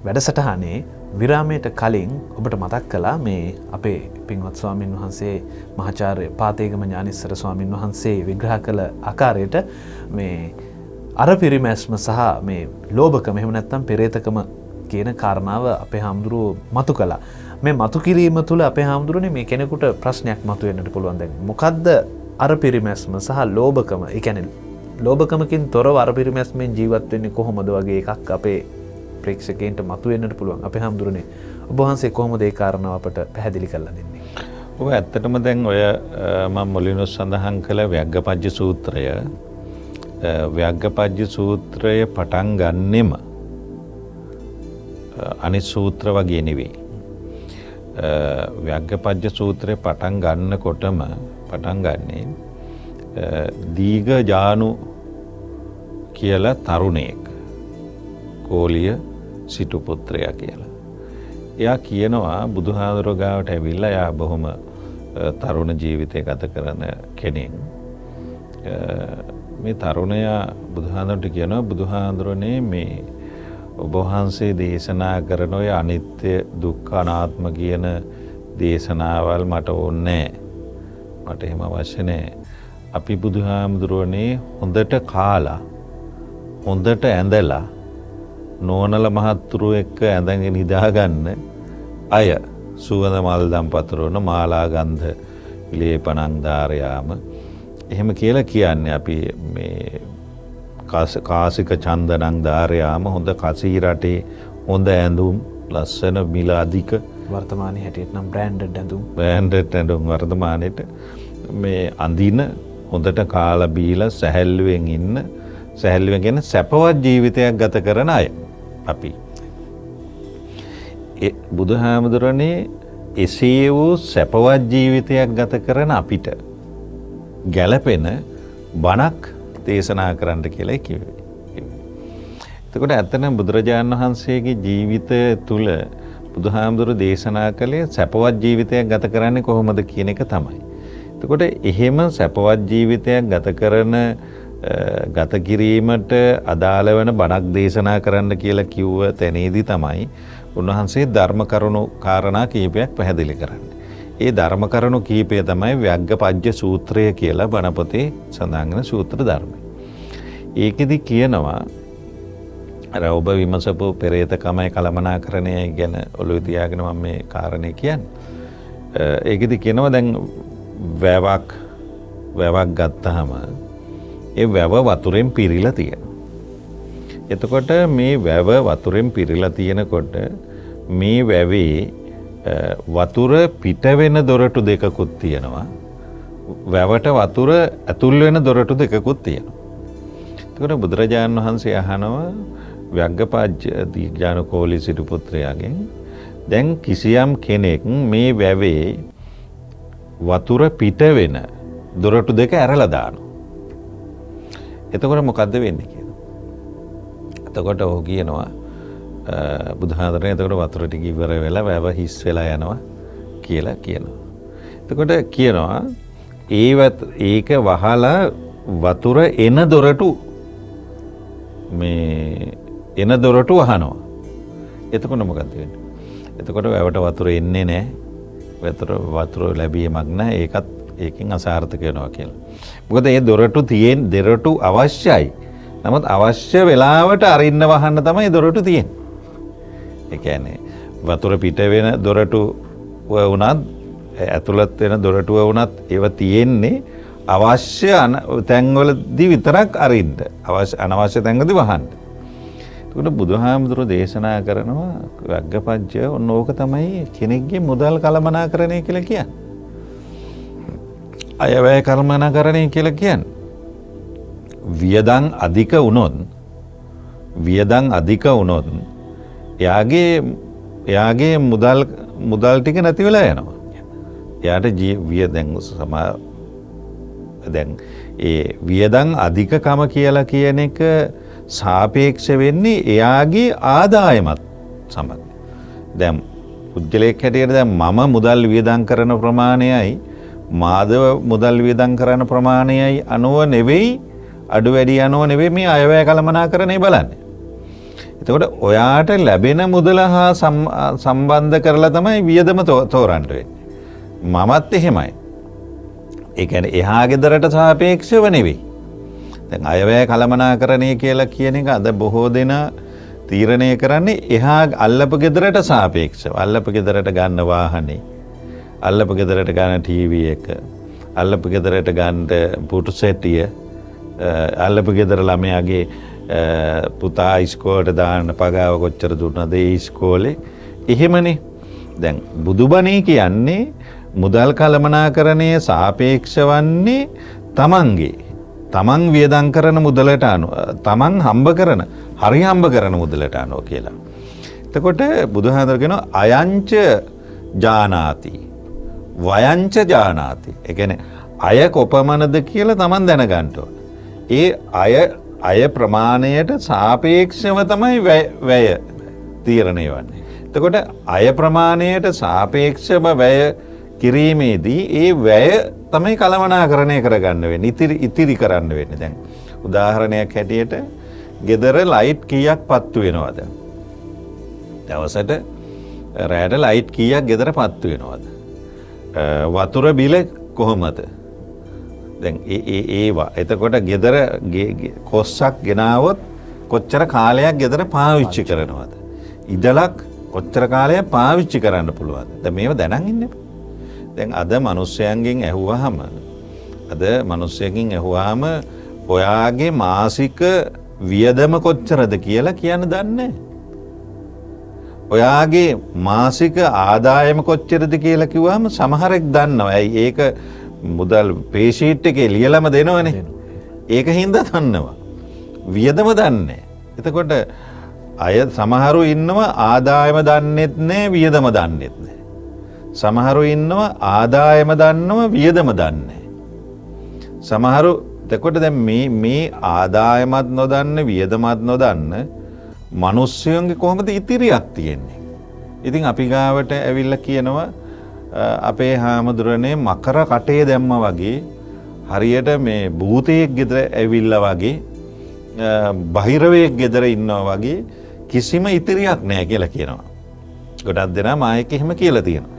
වැඩසටහනේ විරාමයට කලින් ඔබට මතක් කළා මේ අපේ පින්වත් ස්වාමින් වහන්සේ මහාචාර්ය පාතේගම ඥානිස්සර ස්වාමින් වහන්සේ විග්‍රහ කළ ආකාරයට මේ අර පිරිමැස්ම සහ මේ ලෝභකම එහෙම නැත්නම් පෙරේතකම කියන කාරණාව අපේ හාමුදුරුවෝ මතු කළා. මේ මතු කිරීම තුළ අපේ හාමුදුරුවනේ මේ කෙනෙකුට ප්‍රශ්නයක් මතුවෙන්නට පුළුවන්. දැන් මොකද්ද අර පිරිමැස්ම සහ ලෝභකම? ඒ කියන්නේ ලෝභකමකින් තොරව අර පිරිමැස්මෙන් ජීවත් වෙන්නේ කොහොමද වගේ එකක් අපේ ප්‍රේක්ෂකයන්ට මතුවෙන්නට පුළුවන්. අපේ හාමුදුරනේ ඔබ වහන්සේ කොහොමද ඒ කාරණාව අපට පැහැදිලි කරලා දෙන්නේ? ඔය ඇත්තටම දැන් ඔය මම මුලින්ම සඳහන් කළ ව්‍යග්ගපජ්ජ සූත්‍රය පටන් ගන්නෙම අනිත් සූත්‍ර වගේ නෙවෙයි. ව්‍යග්ගපජ්ජ සූත්‍රය පටන් ගන්නකොටම පටන් ගන්නේ දීඝ ජානු කියලා තරුණයෙක්. කෝලිය සිටු පුත්‍රයා කියලා. එයා කියනවා බුදුහාඳුරෝ ගාවට ඇවිල්ලා එයා බොහොම තරුණ ජීවිතය ගත කරන කෙනෙක්. මේ තරුණයා බුදුහාඳුරට කියනවා බුදුහාඳුරනේ මේ ඔබ වහන්සේ දේශනා කරන ඔය අනිත්‍ය දුක්ඛ අනාත්ම කියන දේශනාවල් මට ඕනේ නැහැ. මට එහෙම අවශ්‍ය නැහැ. අපි බුදුහාමුදුරනේ හොඳට කාලා හොඳට ඇඳලා නෝනල මහත්තුරු එක්ක ඇඳගෙන නිදාගන්න අය සුවඳ මල් දම් පතුරවන මාලා ගන්ධ ලේපනං ධාරයාම එහෙම කියලා කියන්නේ අපි මේ කාසික චන්දනං ධාරයාම හොඳ කසී රටේ හොඳ ඇඳුම් ලස්සන මිල අධික වර්තමානයේ හැටියට නම් බ්‍රෑන්ඩඩ් ඇඳුම් වර්තමානයේට මේ අඳින හොඳට කාලා බීලා සැහැල්ලුවෙන් ඉන්න සැහැල්ලුවෙන් කියන සැපවත් ජීවිතයක් ගත කරන අය අපි. බුදුහාමුදුරනේ එසේ වූ සැපවත් ජීවිතයක් ගත කරන අපිට ගැළපෙන බණක් දේශනා කරන්න කියලා කිව්වේ. එතකොට ඇත්තටම බුදුරජාණන් වහන්සේගේ ජීවිතය තුළ බුදුහාමුදුරු දේශනා කළේ සැපවත් ජීවිතයක් ගත කරන්නේ කොහොමද කියන එක තමයි. එතකොට එහෙම සැපවත් ජීවිතයක් ගත කිරීමට අදාළ වෙන බණක් දේශනා කරන්න කියලා කිව්ව තැනේදී තමයි උන්වහන්සේ ධර්ම කරුණු කාරණා කීපයක් පැහැදිලි කරන්නේ. ඒ ධර්ම කරුණු කීපය තමයි ව්‍යග්ගපජ්ජ සූත්‍රය කියලා බණ පොතේ සඳහන් වෙන සූත්‍ර ධර්මය. ඒකෙදි කියනවා අර ඔබ විමසපු පෙරේතකමයි කලමනාකරණය ගැන ඔළුවේ තියාගෙන මම මේ කාරණේ කියන්නේ. ඒකෙදි කියනවා දැන් වැවක් ගත්තාම ඒ වැව වතුරෙන් පිරීලා තියෙනවා. එතකොට මේ වැව වතුරෙන් පිරීලා තියෙනකොට මේ වැවේ වතුර පිට වෙන දොරටු දෙකකුත් තියෙනවා. වැවට වතුර ඇතුල් වෙන දොරටු දෙකකුත් තියෙනවා. එතකොට බුදුරජාණන් වහන්සේ අහනවා ව්‍යග්ගපජ්ජ දීඝානුකෝලී සිටු පුත්‍රයාගෙන් දැන් කිසියම් කෙනෙක් මේ වැවේ වතුර පිට වෙන දොරටු දෙක ඇරලා දානවා. එතකොට මොකද්ද වෙන්නේ කියලා. එතකොට ඔහු කියනවා බුදුහාඳුරනේ එතකොට වතුර ටික ඉවර වෙලා වැව හිස් වෙලා යනවා කියලා කියනවා. එතකොට කියනවා ඒක වහලා වතුර එන දොරටු වහනවා. එතකොට මොකද්ද වෙන්නේ? එතකොට වැවට වතුර එන්නේ නැහැ. වතුර ලැබීමක් නැහැ. ඒකෙන් අසාර්ථක වෙනවා කියලා. මොකද මේ දොරටු අවශ්‍යයි. නමුත් අවශ්‍ය වෙලාවට අරින්න වහන්න තමයි දොරටු තියෙන්නේ. ඒ කියන්නේ වතුර පිට වෙන දොරටුව වුණත් ඇතුළත් වෙන දොරටුව වුණත් ඒව තියෙන්නේ අවශ්‍ය තැන්වලදී විතරක් අරින්න. අනවශ්‍ය තැන්වලදී වහන්න. ඒකට බුදුහාමුදුරුවෝ දේශනා කරනවා වග්ගපජ්ජය ඔන්න ඕක තමයි කෙනෙක්ගේ මුදල් කළමනාකරණය කියලා කියන්නේ. අයවැය කළමනාකරණය කියලා කියන්නේ. වියදම් අධික වුණොත් එයාගේ මුදල් ටික නැති වෙලා යනවා. එයාට දැන් ඒ වියදම් අධිකකම කියලා කියන එක සාපේක්ෂ වෙන්නේ එයාගේ ආදායමත් සමග. දැන් පුද්ගලයෙක් හැටියට දැන් මම මුදල් වියදම් කරන ප්‍රමාණයයි මාධව මුදල් වියදම් කරන ප්‍රමාණයයි අනුව නෙවෙයි අඩු වැඩි අනුව නෙවෙයි මේ අයවැය කළමනාකරණය බලන්නේ. එතකොට ඔයාට ලැබෙන මුදල හා සම්බන්ධ කරලා තමයි වියදම තෝරන්න වෙන්නේ. මමත් එහෙමයි. ඒ කියන්නේ එහා ගෙදරට සාපේක්ෂව නෙවෙයි. දැන් අයවැය කළමනාකරණය කියලා කියන එක අද බොහෝ දෙනා තීරණය කරන්නේ එහා අල්ලපු ගෙදරට සාපේක්ෂව. අල්ලපු ගෙදරට ගන්න වාහනේ, අල්ලපු ගෙදරට ගන්න ටීවී එක, අල්ලපු ගෙදරට ගන්න පුටු සෙටිය, අල්ලපු ගෙදර ළමයාගේ පුතා ඉස්කෝලේට දාන්න පගාව කොච්චර දුන්නද ඒ ඉස්කෝලේ. එහෙමනේ. දැන් බුදුබණේ කියන්නේ මුදල් කළමනාකරණය සාපේක්ෂ වන්නේ තමන් වියදම් කරන මුදලට අනුව, තමන් හම්බ කරන මුදලට අනුව කියලා. එතකොට බුදුහාමුදුරුවෝ කියනවා අයංච ජානාති වයංච ජානාති. ඒ කියන්නේ අය කොපමණද කියලා තමන් දැනගන්න ඕන. ඒ අය ප්‍රමාණයට සාපේක්ෂව තමයි වැය තීරණය වන්නේ. එතකොට අය ප්‍රමාණයට සාපේක්ෂව වැය කිරීමේදී ඒ වැය තමයි කළමනාකරණය කරගන්න වෙන්නේ. ඉතිරි කරන්න වෙන්නේ. දැන් උදාහරණයක් හැටියට ගෙදර ලයිට් කීයක් පත්තු වෙනවද? දවසට රැයට ලයිට් කීයක් ගෙදර පත්තු වෙනවද? වතුර බිල කොහොමද? දැන් ඒවා එතකොට ගෙදර කොස්සක් ගෙනාවොත් කොච්චර කාලයක් ගෙදර පාවිච්චි කරනවද? ඉදලක් කොච්චර කාලයක් පාවිච්චි කරන්න පුළුවන්ද? දැන් මේව දැනන් ඉන්න. දැන් අද මිනිස්සයන්ගෙන් ඇහුවාම ඔයාගේ මාසික වියදම කොච්චරද කියලා කියන්න දන්නේ. ඔයාගේ මාසික ආදායම කොච්චරද කියලා කිව්වම සමහරෙක් දන්නවා. ඇයි ඒක මුදල් පේ ෂීට් එකේ ලියලම දෙනවනේ. ඒක හින්දා දන්නවා. වියදම දන්නේ. එතකොට අය සමහරු ඉන්නවා ආදායම දන්නෙත් නෑ වියදම දන්නෙත් නෑ. සමහරු ඉන්නවා ආදායම දන්නවා වියදම දන්නේ. සමහරු එතකොට දැන් මේ ආදායමත් නොදන්න වියදමත් නොදන්න මිනිස්සුන්ගේ කොහොමද ඉතිරියක් තියෙන්නේ? ඉතින් අපි ගාවට ඇවිල්ලා කියනවා අපේ හාමුදුරනේ මකර කටේ දැම්මා වගේ හරියට මේ භූතයෙක් ගෙදර ඇවිල්ලා වගේ බහිරවයෙක් ගෙදර ඉන්නවා වගේ කිසිම ඉතිරියක් නැහැ කියලා කියනවා. ගොඩක් දෙනා මායක එහෙම කියලා තියෙනවා.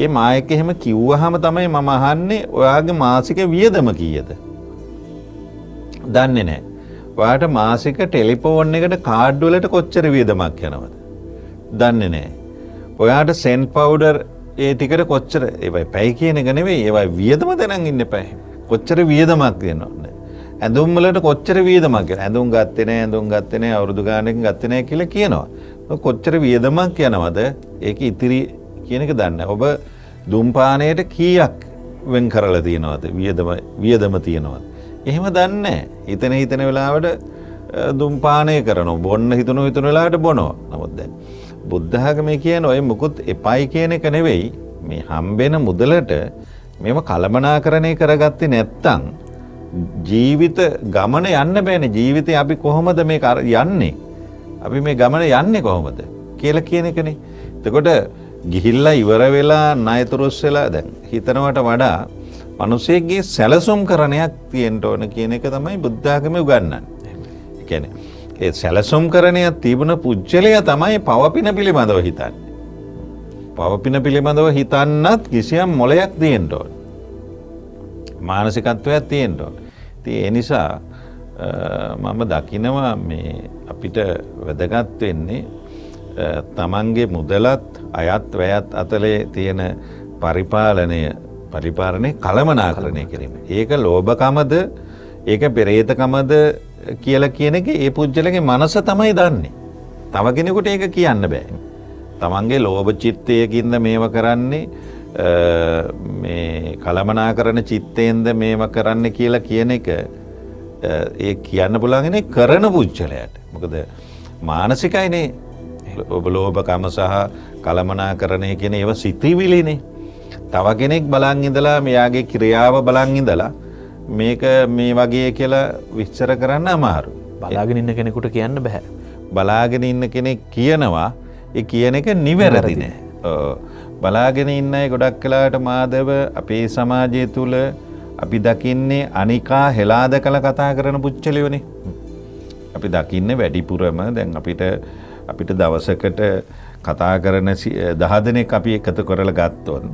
ඒ මායක එහෙම කිව්වහම තමයි මම අහන්නේ ඔයාගේ මාසික වියදම කීයද? දන්නේ නැහැ. ඔයාට මාසික ටෙලිෆෝන් එකට කාඩ් වලට කොච්චර වියදමක් යනවද? දන්නේ නැහැ. ඔයාට සෙන්ට් පවුඩර් ඒ ටිකට කොච්චර ඒවයි පැයි කියන එක නෙවෙයි ඒවයි වියදම දැනන් ඉන්න එපා. කොච්චර වියදමක් දෙනවද? ඇඳුම් වලට කොච්චර වියදමක් යනවා? ඇඳුම් ගත්තේ නැහැ අවුරුදු ගානකින් ගත්තේ නැහැ කියලා කියනවා. කොච්චර වියදමක් යනවද? ඒක ඉතිරි කියන එක දන්නේ. ඔබ දුම්පානයට කීයක් වෙන් කරලා තියනවද? වියදම තියනවද? එහෙම දන්නේ නැහැ. හිතන වෙලාවට දුම්පානය කරනවා. බොන්න හිතන වෙලාවට බොනවා. නමුත් දැන් බුද්ධ ආගමේ කියන ඔය මුකුත් එපයි කියන එක නෙවෙයි. මේ හම්බෙන මුදලට මේව කළමනාකරණය කරගත්තේ නැත්තම් ජීවිත ගමන යන්න බෑනේ. ජීවිතේ අපි කොහොමද මේක යන්නේ? අපි මේ ගමන යන්නේ කොහොමද කියලා කියන එකනේ. එතකොට ගිහිල්ලා ඉවර වෙලා ණයතුරුස් වෙලා දැන් හිතනවට වඩා මිනිසෙක්ගේ සැලසුම් කරණයක් තියෙන්න ඕන කියන එක තමයි බුද්ධ ආගමේ උගන්වන්නේ. ඒ කියන්නේ ඒ සැලසුම් කරණයක් තිබුණ පුජ්‍යලයා තමයි පවපින පිළිබඳව හිතන්නේ. පවපින පිළිබඳව හිතන්නත් කිසියම් මොලයක් තියෙන්න ඕන. මානසිකත්වයක් තියෙන්න ඕන. ඉතින් ඒ නිසා මම දකිනවා මේ අපිට වැදගත් වෙන්නේ තමන්ගේ මුදලත් අයත් වැයත් අතරේ තියෙන පරිපාලනය කළමනාකරණය කිරීම. ඒක ලෝභකමද ඒක පෙරේතකමද කියලා කියන එක ඒ පුද්ගලගේ මනස තමයි දන්නේ. තව කෙනෙකුට ඒක කියන්න බෑ. තමන්ගේ ලෝභ චිත්තයකින්ද මේව කරන්නේ මේ කළමනාකරණ චිත්තයෙන්ද මේව කරන්න කියලා කියන එක ඒ කියන්න පුළුවන්න්නේ කරන පුද්ගලයාට. මොකද මානසිකයිනේ ඔබ ලෝභකම සහ කළමනාකරණය කියන ඒවා සිතිවිලිනේ. තව කෙනෙක් බලන් ඉඳලා මෙයාගේ ක්‍රියාව බලන් ඉඳලා මේක මේ වගේ කියලා විස්තර කරන්න අමාරු. බලාගෙන ඉන්න කෙනෙකුට කියන්න බෑ. බලාගෙන ඉන්න කෙනෙක් කියනවා ඒ කියන එක නිවැරදි නෑ. බලාගෙන ඉන්න අය ගොඩක් වෙලාවට මාදව අපේ සමාජය තුල අපි දකින්නේ අනිකා හෙලා දැකලා කතා කරන පුච්චලියෝනේ. අපි දකින්නේ වැඩිපුරම දැන් අපිට දවසකට කතා කරන 10 දෙනෙක් අපි එකතු කරලා ගත්තොත්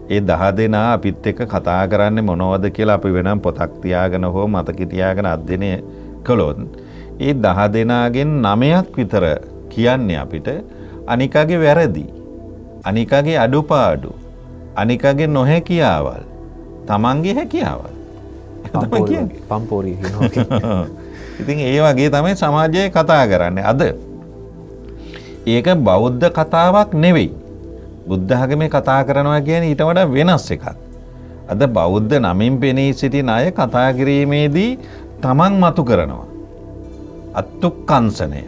ඒ 10 දෙනා අපිත් එක්ක කතා කරන්නේ මොනවද කියලා අපි වෙනම පොතක් තියාගෙන හෝ මතක තියාගෙන අධ්‍යයනය කළොත් ඒ 10 දෙනාගෙන් 9ක් විතර කියන්නේ අපිට අනිකාගේ වැරදි, අනිකාගේ අඩුපාඩු, අනිකාගේ නොහැකියාවල්, තමන්ගේ හැකියාවල්. පම්පෝරි කියනවා. ඉතින් ඒ වගේ තමයි සමාජයේ කතා කරන්නේ. අද ඒක බෞද්ධ කතාවක් නෙවෙයි. බුද්ධ ආගමේ කතා කරනවා කියන්නේ ඊට වඩා වෙනස් එකක්. අද බෞද්ධ නමින් පෙනී සිටින අය කතා කිරීමේදී තමන් මතු කරනවා. අත්තුක්කංශනය,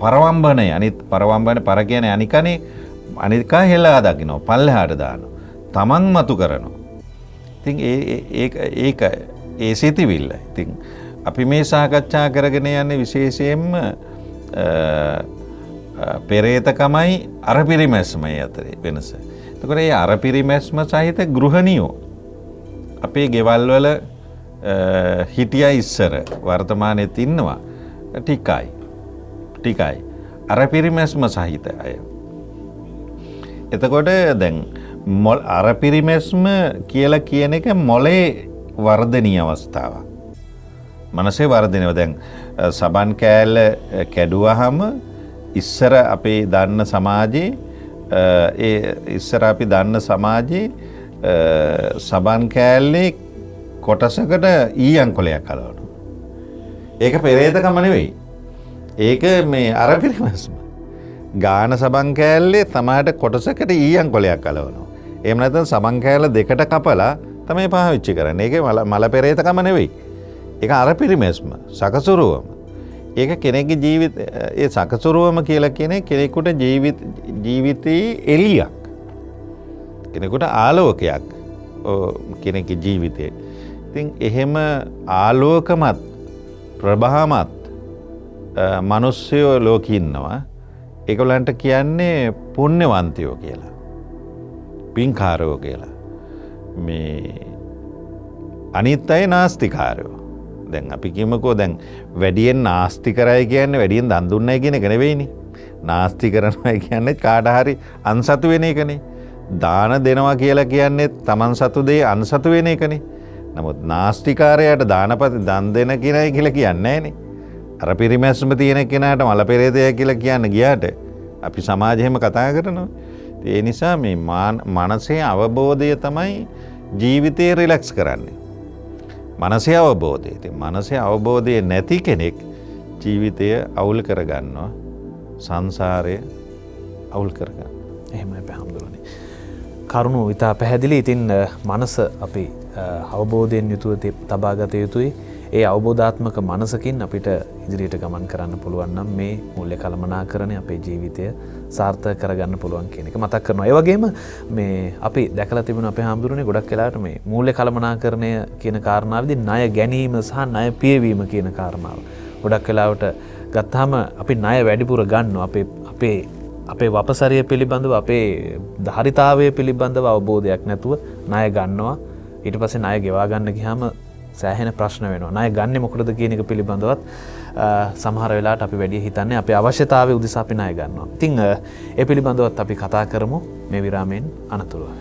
පරවම්බනය, පරවම්බන පර කියන්නේ අනිකනේ අනිකා හෙලා දකින්න පල්ලෙහාට දානවා. තමන් මතු කරනවා. ඉතින් ඒක ඒ සිතිවිල්ල. ඉතින් අපි මේ සාකච්ඡා කරගෙන යන්නේ විශේෂයෙන්ම පෙරේතකමයි අරපිරිමැස්මයි අතරේ වෙනස. එතකොට මේ අරපිරිමැස්ම සහිත ගෘහණියෝ අපේ ගෙවල් වල හිටියා ඉස්සර වර්තමානයේත් ඉන්නවා ටිකයි අරපිරිමැස්ම සහිත අය. එතකොට දැන් අරපිරිමැස්ම කියලා කියන එක මොලේ වර්ධනීය අවස්ථාවක්. මනසේ වර්ධනය. දැන් සබන් කෑල්ල කැඩුවහම ඉස්සර අපේ දන්න සමාජයේ සබන් කෑල්ලේ කොටසකට ඊයන් කොලයක් කලවනවා. ඒක පෙරේතකම නෙවෙයි. ඒක මේ අරපිරිමැස්ම. ගාන සබන් කෑල්ලේ සමහරට කොටසකට ඊයන් කොලයක් කලවනවා. එහෙම නැත්නම් සබන් කෑල්ල දෙකට කපලා තමයි පාවිච්චි කරන්නේ. ඒක මල පෙරේතකම නෙවෙයි. ඒක අරපිරිමැස්ම, සකසුරුවම. ඒක කෙනෙක්ගේ ඒ සකසුරුවම කියලා කියන්නේ කෙනෙකුට ජීවිතයේ එළියක්. කෙනෙකුට ආලෝකයක් කෙනෙක්ගේ ජීවිතේ. ඉතින් එහෙම ආලෝකමත් ප්‍රභාමත් මිනිස්සුયો ලෝකේ ඉන්නවා. ඒගොල්ලන්ට කියන්නේ පුණ්‍යවන්තයෝ කියලා. පින්කාරයෝ කියලා. මේ අනිත් අය නාස්තිකාරයෝ. දැන් අපි කියමුකෝ දැන් වැඩියෙන් නාස්ති කරයි කියන්නේ වැඩියෙන් දන් දුන්නයි කියන එක නෙවෙයිනේ. නාස්ති කරනවා කියන්නේ කාට හරි අන්සතු වෙන එකනේ. දාන දෙනවා කියලා කියන්නේ Taman සතු දේ අන්සතු වෙන එකනේ. නමුත් නාස්තිකාරයාට දානපති දන් දෙන කෙනයි කියලා කියන්නේ නැහනේ. අර පිරිමැස්ම තියෙන කෙනාට මල පෙරේතය කියලා කියන්න ගියාට අපි සමාජෙම කතා කරනවා. ඒ නිසා මේ මනසේ අවබෝධය තමයි ජීවිතේ රිලැක්ස් කරන්නේ. මනසේ අවබෝධය. ඉතින් මනසේ අවබෝධය නැති කෙනෙක් ජීවිතය අවුල් කරගන්නවා. සංසාරය අවුල් කරගන්නවා. එහෙමයි පැහැදිලිවනේ. කරුණු ඉතා පැහැදිලි. ඉතින් මනස අපි අවබෝධයෙන් යුතුව තබා ගත යුතුයි. ඒ අවබෝධාත්මක මනසකින් අපිට ඉදිරියට ගමන් කරන්න පුළුවන් නම් මේ මූල්‍ය කළමනාකරණය අපේ ජීවිතය සාර්ථක කරගන්න පුළුවන් කියන එක මතක් කරනවා. ඒ වගේම මේ අපි දැකලා තිබුණ අපේ හාමුදුරනේ ගොඩක් වෙලාවට මේ මූල්‍ය කළමනාකරණය කියන කාරණාවේදී ණය ගැනීම සහ ණය පියවීම කියන කාරණාව. ගොඩක් වෙලාවට ගත්තාම අපි ණය වැඩිපුර ගන්නවා. අපේ වපසරිය පිළිබඳව අපේ ධාරිතාවය පිළිබඳව අවබෝධයක් නැතුව ණය ගන්නවා. ඊට පස්සේ ණය ගෙවා ගන්න ගියාම සෑහෙන ප්‍රශ්න වෙනවා. ණය ගන්නේ මොකටද කියන එක පිළිබඳවත් සමහර වෙලාවට අපි වැඩි හිතන්නේ අපේ අවශ්‍යතාවය උදෙසා අපි ණය ගන්නවා. ඉතින් ඒ පිළිබඳවත් අපි කතා කරමු මේ විරාමයෙන් අනතුරුව.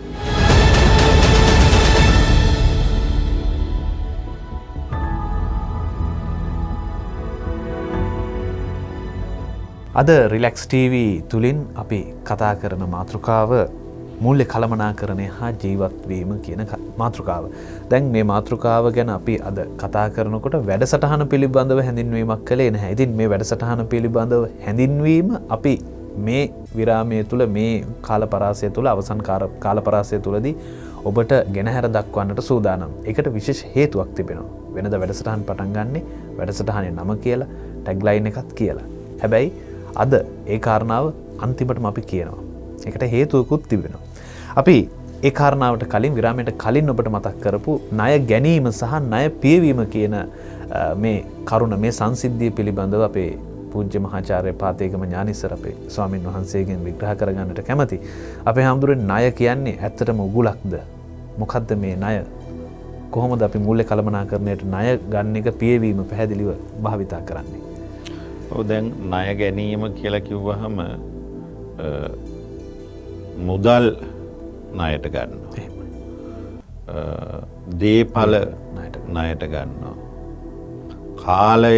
අද රිලැක්ස් TV තුලින් අපි කතා කරන මාතෘකාව මූල්‍ය කළමනාකරණය හා ජීවත්වීම කියන මාතෘකාව. දැන් මේ මාතෘකාව ගැන අපි අද කතා කරනකොට වැඩසටහන පිළිබඳව හැඳින්වීමක් කළේ නැහැ. ඉතින් මේ වැඩසටහන පිළිබඳව හැඳින්වීම අපි මේ විරාමයේ තුල මේ කාලපරාසය තුල අවසන් කාලපරාසය තුලදී ඔබට ගෙනහැර දක්වන්නට සූදානම්. ඒකට විශේෂ හේතුවක් තිබෙනවා. වෙනද වැඩසටහන් පටන් ගන්නෙ වැඩසටහනේ නම කියලා ටැග්ලයින් එකක් කියලා. හැබැයි අද ඒ කාරණාව අන්තිමටම අපි කියනවා. ඒකට හේතුවකුත් තිබෙනවා. අපි ඒ කාරණාවට කලින් විරාමයට කලින් ඔබට මතක් කරපු ණය ගැනීම සහ ණය පියවීම කියන මේ කරුණ මේ සංසිද්ධිය පිළිබඳව අපේ පූජ්‍ය මහාචාර්ය පාතේගම ඥානිසර අපේ ස්වාමින් වහන්සේගෙන් විග්‍රහ කරගන්නට කැමැති. අපේ හැමදෙරේ ණය කියන්නේ ඇත්තටම උගුලක්ද? මොකද්ද මේ ණය? කොහොමද අපි මූල්‍ය කළමනාකරණයට ණය ගන්න එක පියවීම පැහැදිලිව භාවිතා කරන්නේ? ඔව් දැන් ණය ගැනීම කියලා කිව්වහම මුදල් ණයට ගන්නවා. දේපල ණයට ගන්නවා. කාලය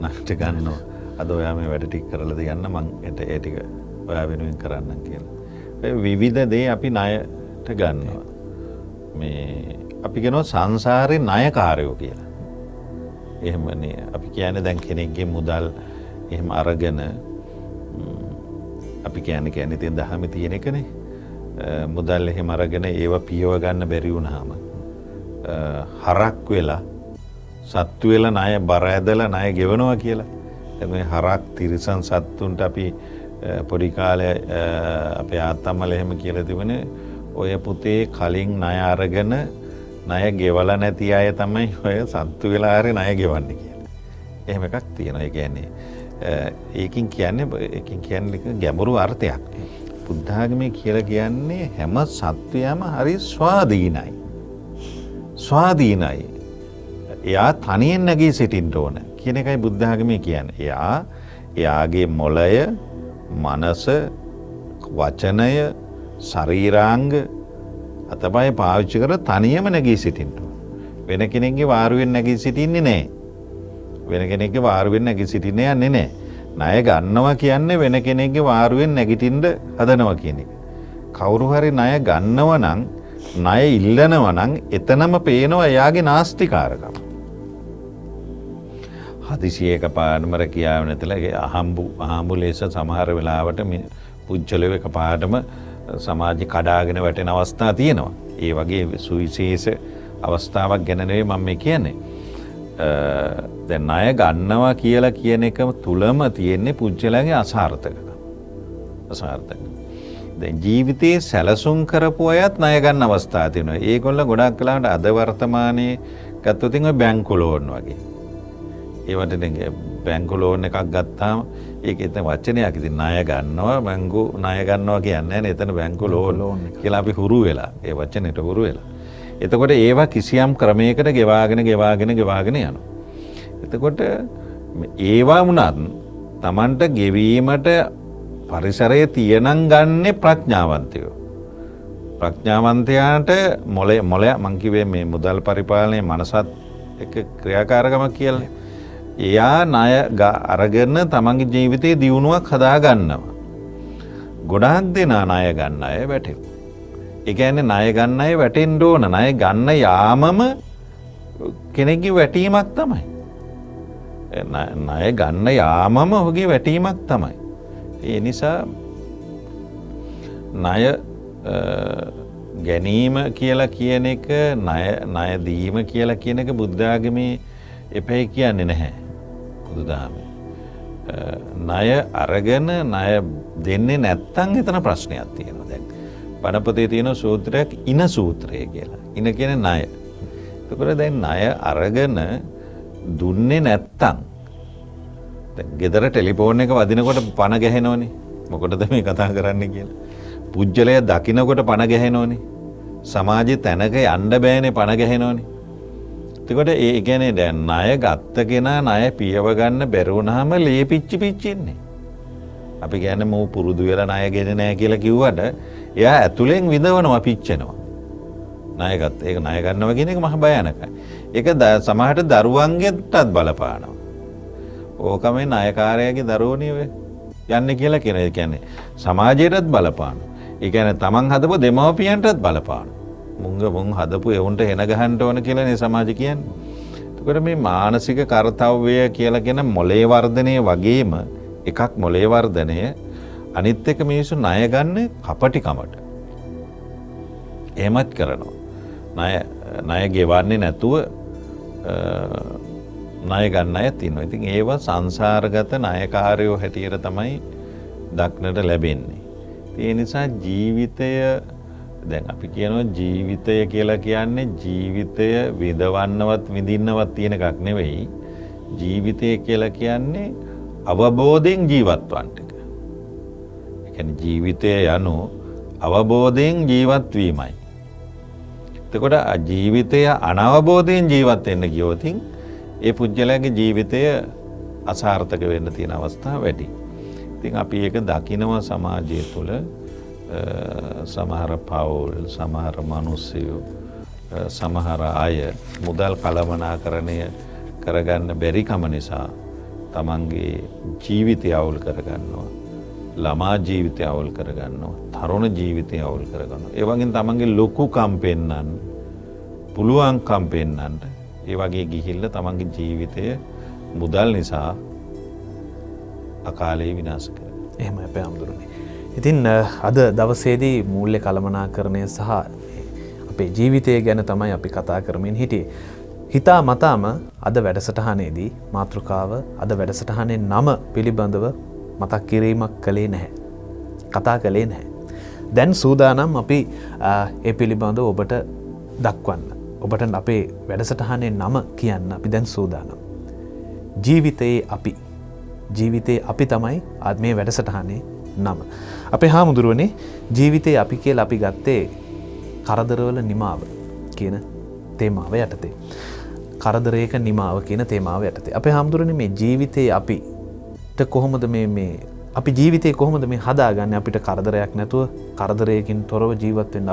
ණයට ගන්නවා. අද ඔයා මේ වැඩ ටික කරලා දෙන්න මං ඒ ටික ඔයා වෙනුවෙන් කරන්නම් කියලා. ඒ විවිධ දේ අපි ණයට ගන්නවා. මේ අපි කියනවා සංසාරේ ණයකාරයෝ කියලා. එහෙමනේ අපි කියන්නේ දැන් කෙනෙක්ගේ මුදල් එහෙම අරගෙන අපි කියන්නේ ඉතින් දහමේ තියෙන එකනේ. මුදල් එහෙම අරගෙන ඒව පියව ගන්න බැරි වුණාම හරක් වෙලා සත්තු වෙලා ණය බර ඇදලා ණය ගෙවනවා කියලා. දැන් මේ හරක් තිරිසන් සත්තුන්ට අපි පොඩි කාලේ අපේ ආත්තම්මල එහෙම කියලා තිබුණේ ඔය පුතේ කලින් ණය අරගෙන ණය ගෙවලා නැති අය තමයි ඔය සත්තු වෙලා හරි ණය ගෙවන්නේ කියලා. එහෙම එකක් තියෙනවා. ඒ කියන්නේ ඒකින් කියන්නේ ගැඹුරු අර්ථයක්. බුද්ධ ආගමේ කියලා කියන්නේ හැම සත්වයම හරි ස්වාධීනයි. ස්වාධීනයි. එයා තනියෙන් නැගී සිටින්න ඕන කියන එකයි බුද්ධ ආගමේ කියන්නේ. එයාගේ මොළය, මනස, වචනය, ශරීරාංග අතපය පාවිච්චි කර තනියම නැගී සිටින්න ඕන. වෙන කෙනෙක්ගේ වාරුවෙන් නැගී සිටින්නේ නැහැ. වෙන කෙනෙක්ගේ වාරුවෙන් නැගී සිටින්නේ යන්නේ නැහැ. ණය ගන්නවා කියන්නේ වෙන කෙනෙක්ගේ වාරුවෙන් නැගිටින්න හදනවා කියන එක. කවුරු හරි ණය ගන්නව නම්, ණය ඉල්ලනවා නම් එතනම පේනවා එයාගේ නාස්තිකාරකම. හදිසියක පාඩමර කියාව නැතලා අහම්බු ලෙස සමහර වෙලාවට පුජ්‍යලව එකපාරටම සමාජ කඩාගෙන වැටෙන අවස්ථා තියෙනවා. ඒ වගේ සුවිශේෂ අවස්ථාවක් ගැන නෙවෙයි මම මේ කියන්නේ. දැන් ණය ගන්නවා කියලා කියන එක තුලම තියෙන්නේ පුජ්‍යලගේ අසාර්ථකකම. දැන් ජීවිතේ සැලසුම් කරපු අයත් ණය ගන්න අවස්ථා තියෙනවා. ඒගොල්ල ගොඩක් වෙලාවට අද වර්තමානයේ ගත්තොත් ඔය බැංකු ලෝන් වගේ. ඒවට දැන් බැංකු ලෝන් එකක් ගත්තාම ඒකේ තියෙන වචනයක් ඉතින් ණය ගන්නවා බැංකු ණය ගන්නවා කියන්නේ නැහැ. එතන බැංකු ලෝන් කියලා අපි හුරු වෙලා. ඒ වචනෙට හුරු වෙලා. එතකොට ඒවා කිසියම් ක්‍රමයකට ගෙවාගෙන යනවා. එතකොට ඒවා වුණත් Tamanට ගෙවීමට පරිසරයේ තියනන් ගන්නේ ප්‍රඥාවන්තයෝ. ප්‍රඥාවන්තයාට මොළය මං කිව්වේ මේ මුදල් පරිපාලනයේ මනසත් එක ක්‍රියාකාරකමක් කියලා. එයා ණය අරගෙන තමන්ගේ ජීවිතේ දියුණුවක් හදා ගන්නවා. ගොඩාක් දෙනා ණය ගන්න අය වැටෙනවා. ඒ කියන්නේ ණය ගන්න අය වැටෙන්න ඕන. ණය ගන්න යාමම කෙනෙක්ගේ වැටීමක් තමයි. ණය ගන්න යාමම ඔහුගේ වැටීමක් තමයි. ඒ නිසා ණය ගැනීම කියලා කියන එක ණය දීම කියලා කියන එක බුද්ධ ආගමේ එපැයි කියන්නේ නැහැ. බුදුදහමේ. ණය අරගෙන ණය දෙන්නේ නැත්තම් එතන ප්‍රශ්නයක් තියෙනවා. දැන් බණපොතේ තියෙන සූත්‍රයක් ඉන සූත්‍රය කියලා. ඉන කියන්නේ ණය. එතකොට දැන් ණය අරගෙන දුන්නේ නැත්තම් දැන් ගෙදර ටෙලිෆෝන් එක වදිනකොට පණ ගැහෙනවනේ. මොකටද මේ කතා කරන්නේ කියලා. පුජ්‍යලය දකින්නකොට පණ ගැහෙනවනේ. සමාජයේ තැනක යන්න බෑනේ පණ ගැහෙනවනේ. එතකොට ඒ කියන්නේ දැන් ණය ගත්ත කෙනා ණය පියව ගන්න බැරි වුණාම ලේ පිච්චින්නේ. අපි කියන්නේ මෝ පුරුදු වෙලා ණය ගෙන්නේ නැහැ කියලා කිව්වට එයා ඇතුලෙන් විඳවනවා පිච්චෙනවා. ණය ගත්ත. ඒක ණය ගන්නවා කියන එක මහ භයානකයි. ඒක සමහරට දරුවන්ගෙන්ටත් බලපානවා. ඕකම නායකාරයාගේ දරුවනේ ඔය යන්නේ කියලා කියන. ඒ කියන්නේ සමාජයටත් බලපාන. ඒ කියන්නේ තමන් හදපු දෙමව්පියන්ටත් බලපාන. මුං හදපු එවුන්ට එන ගහන්න ඕන කියලානේ සමාජය කියන්නේ. එතකොට මේ මානසික කාර්යය කියලා කියන මොලේ වර්ධනය වගේම එකක් මොලේ වර්ධනය අනිත් එක මිනිස්සු ණය ගන්න කපටිකමට. එහෙමත් කරනවා. ණය ගෙවන්නේ නැතුව ණය ගන්න අය තියෙනවා. ඉතින් ඒවා සංසාරගත ණයකාරයෝ හැටියට තමයි දක්නට ලැබෙන්නේ. ඒ නිසා ජීවිතය දැන් අපි කියනවා ජීවිතය කියලා කියන්නේ ජීවිතය විඳවන්නවත් විඳින්නවත් තියෙන එකක් නෙවෙයි. ජීවිතය කියලා කියන්නේ අවබෝධයෙන් ජීවත් වන්න එක. ඒ කියන්නේ ජීවිතය යනු අවබෝධයෙන් ජීවත් වීමයි. එතකොට ජීවිතය අනවබෝධයෙන් ජීවත් වෙන්න ගියොත් ඒ පුජ්‍යලයාගේ ජීවිතය අසාර්ථක වෙන්න තියෙන අවස්ථා වැඩි. ඉතින් අපි ඒක දකිනවා සමාජය තුළ සමහර පවුල් සමහර මිනිස්සු සමහර අය මුදල් කළමනාකරණය කරගන්න බැරි කම නිසා තමන්ගේ ජීවිතය අවුල් කරගන්නවා. ළමා ජීවිතය අවුල් කරගන්නවා. තරුණ ජීවිතය අවුල් කරගන්නවා. ඒ වගේම තමන්ගේ ලොකුකම් පෙන්වන්න පුළුවන්කම් පෙන්වන්න ඒ වගේ ගිහිල්ලා තමන්ගේ ජීවිතය මුදල් නිසා අකාලේ විනාශ කරනවා. එහෙමයි අපේ අම්දුරුනේ. ඉතින් අද දවසේදී මූල්‍ය කළමනාකරණය සහ අපේ ජීවිතය ගැන තමයි අපි කතා කරමින් හිටියේ. හිතා මතාම අද වැඩසටහනේදී මාතෘකාව අද වැඩසටහනේ නම පිළිබඳව මතක් කිරීමක් කළේ නැහැ. කතා කළේ නැහැ. දැන් සූදානම් අපි ඒ පිළිබඳව ඔබට දක්වන්න. ඔබට අපේ වැඩසටහනේ නම කියන්න අපි දැන් සූදානම්. ජීවිතයේ අපි. ජීවිතයේ අපි තමයි මේ වැඩසටහනේ නම. අපේ හාමුදුරුවනේ ජීවිතයේ අපි කියලා අපි ගත්තේ කරදරවල නිමාව කියන තේමාව යටතේ. කරදරයක නිමාව කියන තේමාව යටතේ. අපේ හාමුදුරුවනේ මේ ජීවිතයේ අපිට කොහොමද මේ අපි ජීවිතේ කොහොමද මේ හදාගන්නේ අපිට කරදරයක් නැතුව කරදරයකින් තොරව ජීවත් වෙන්න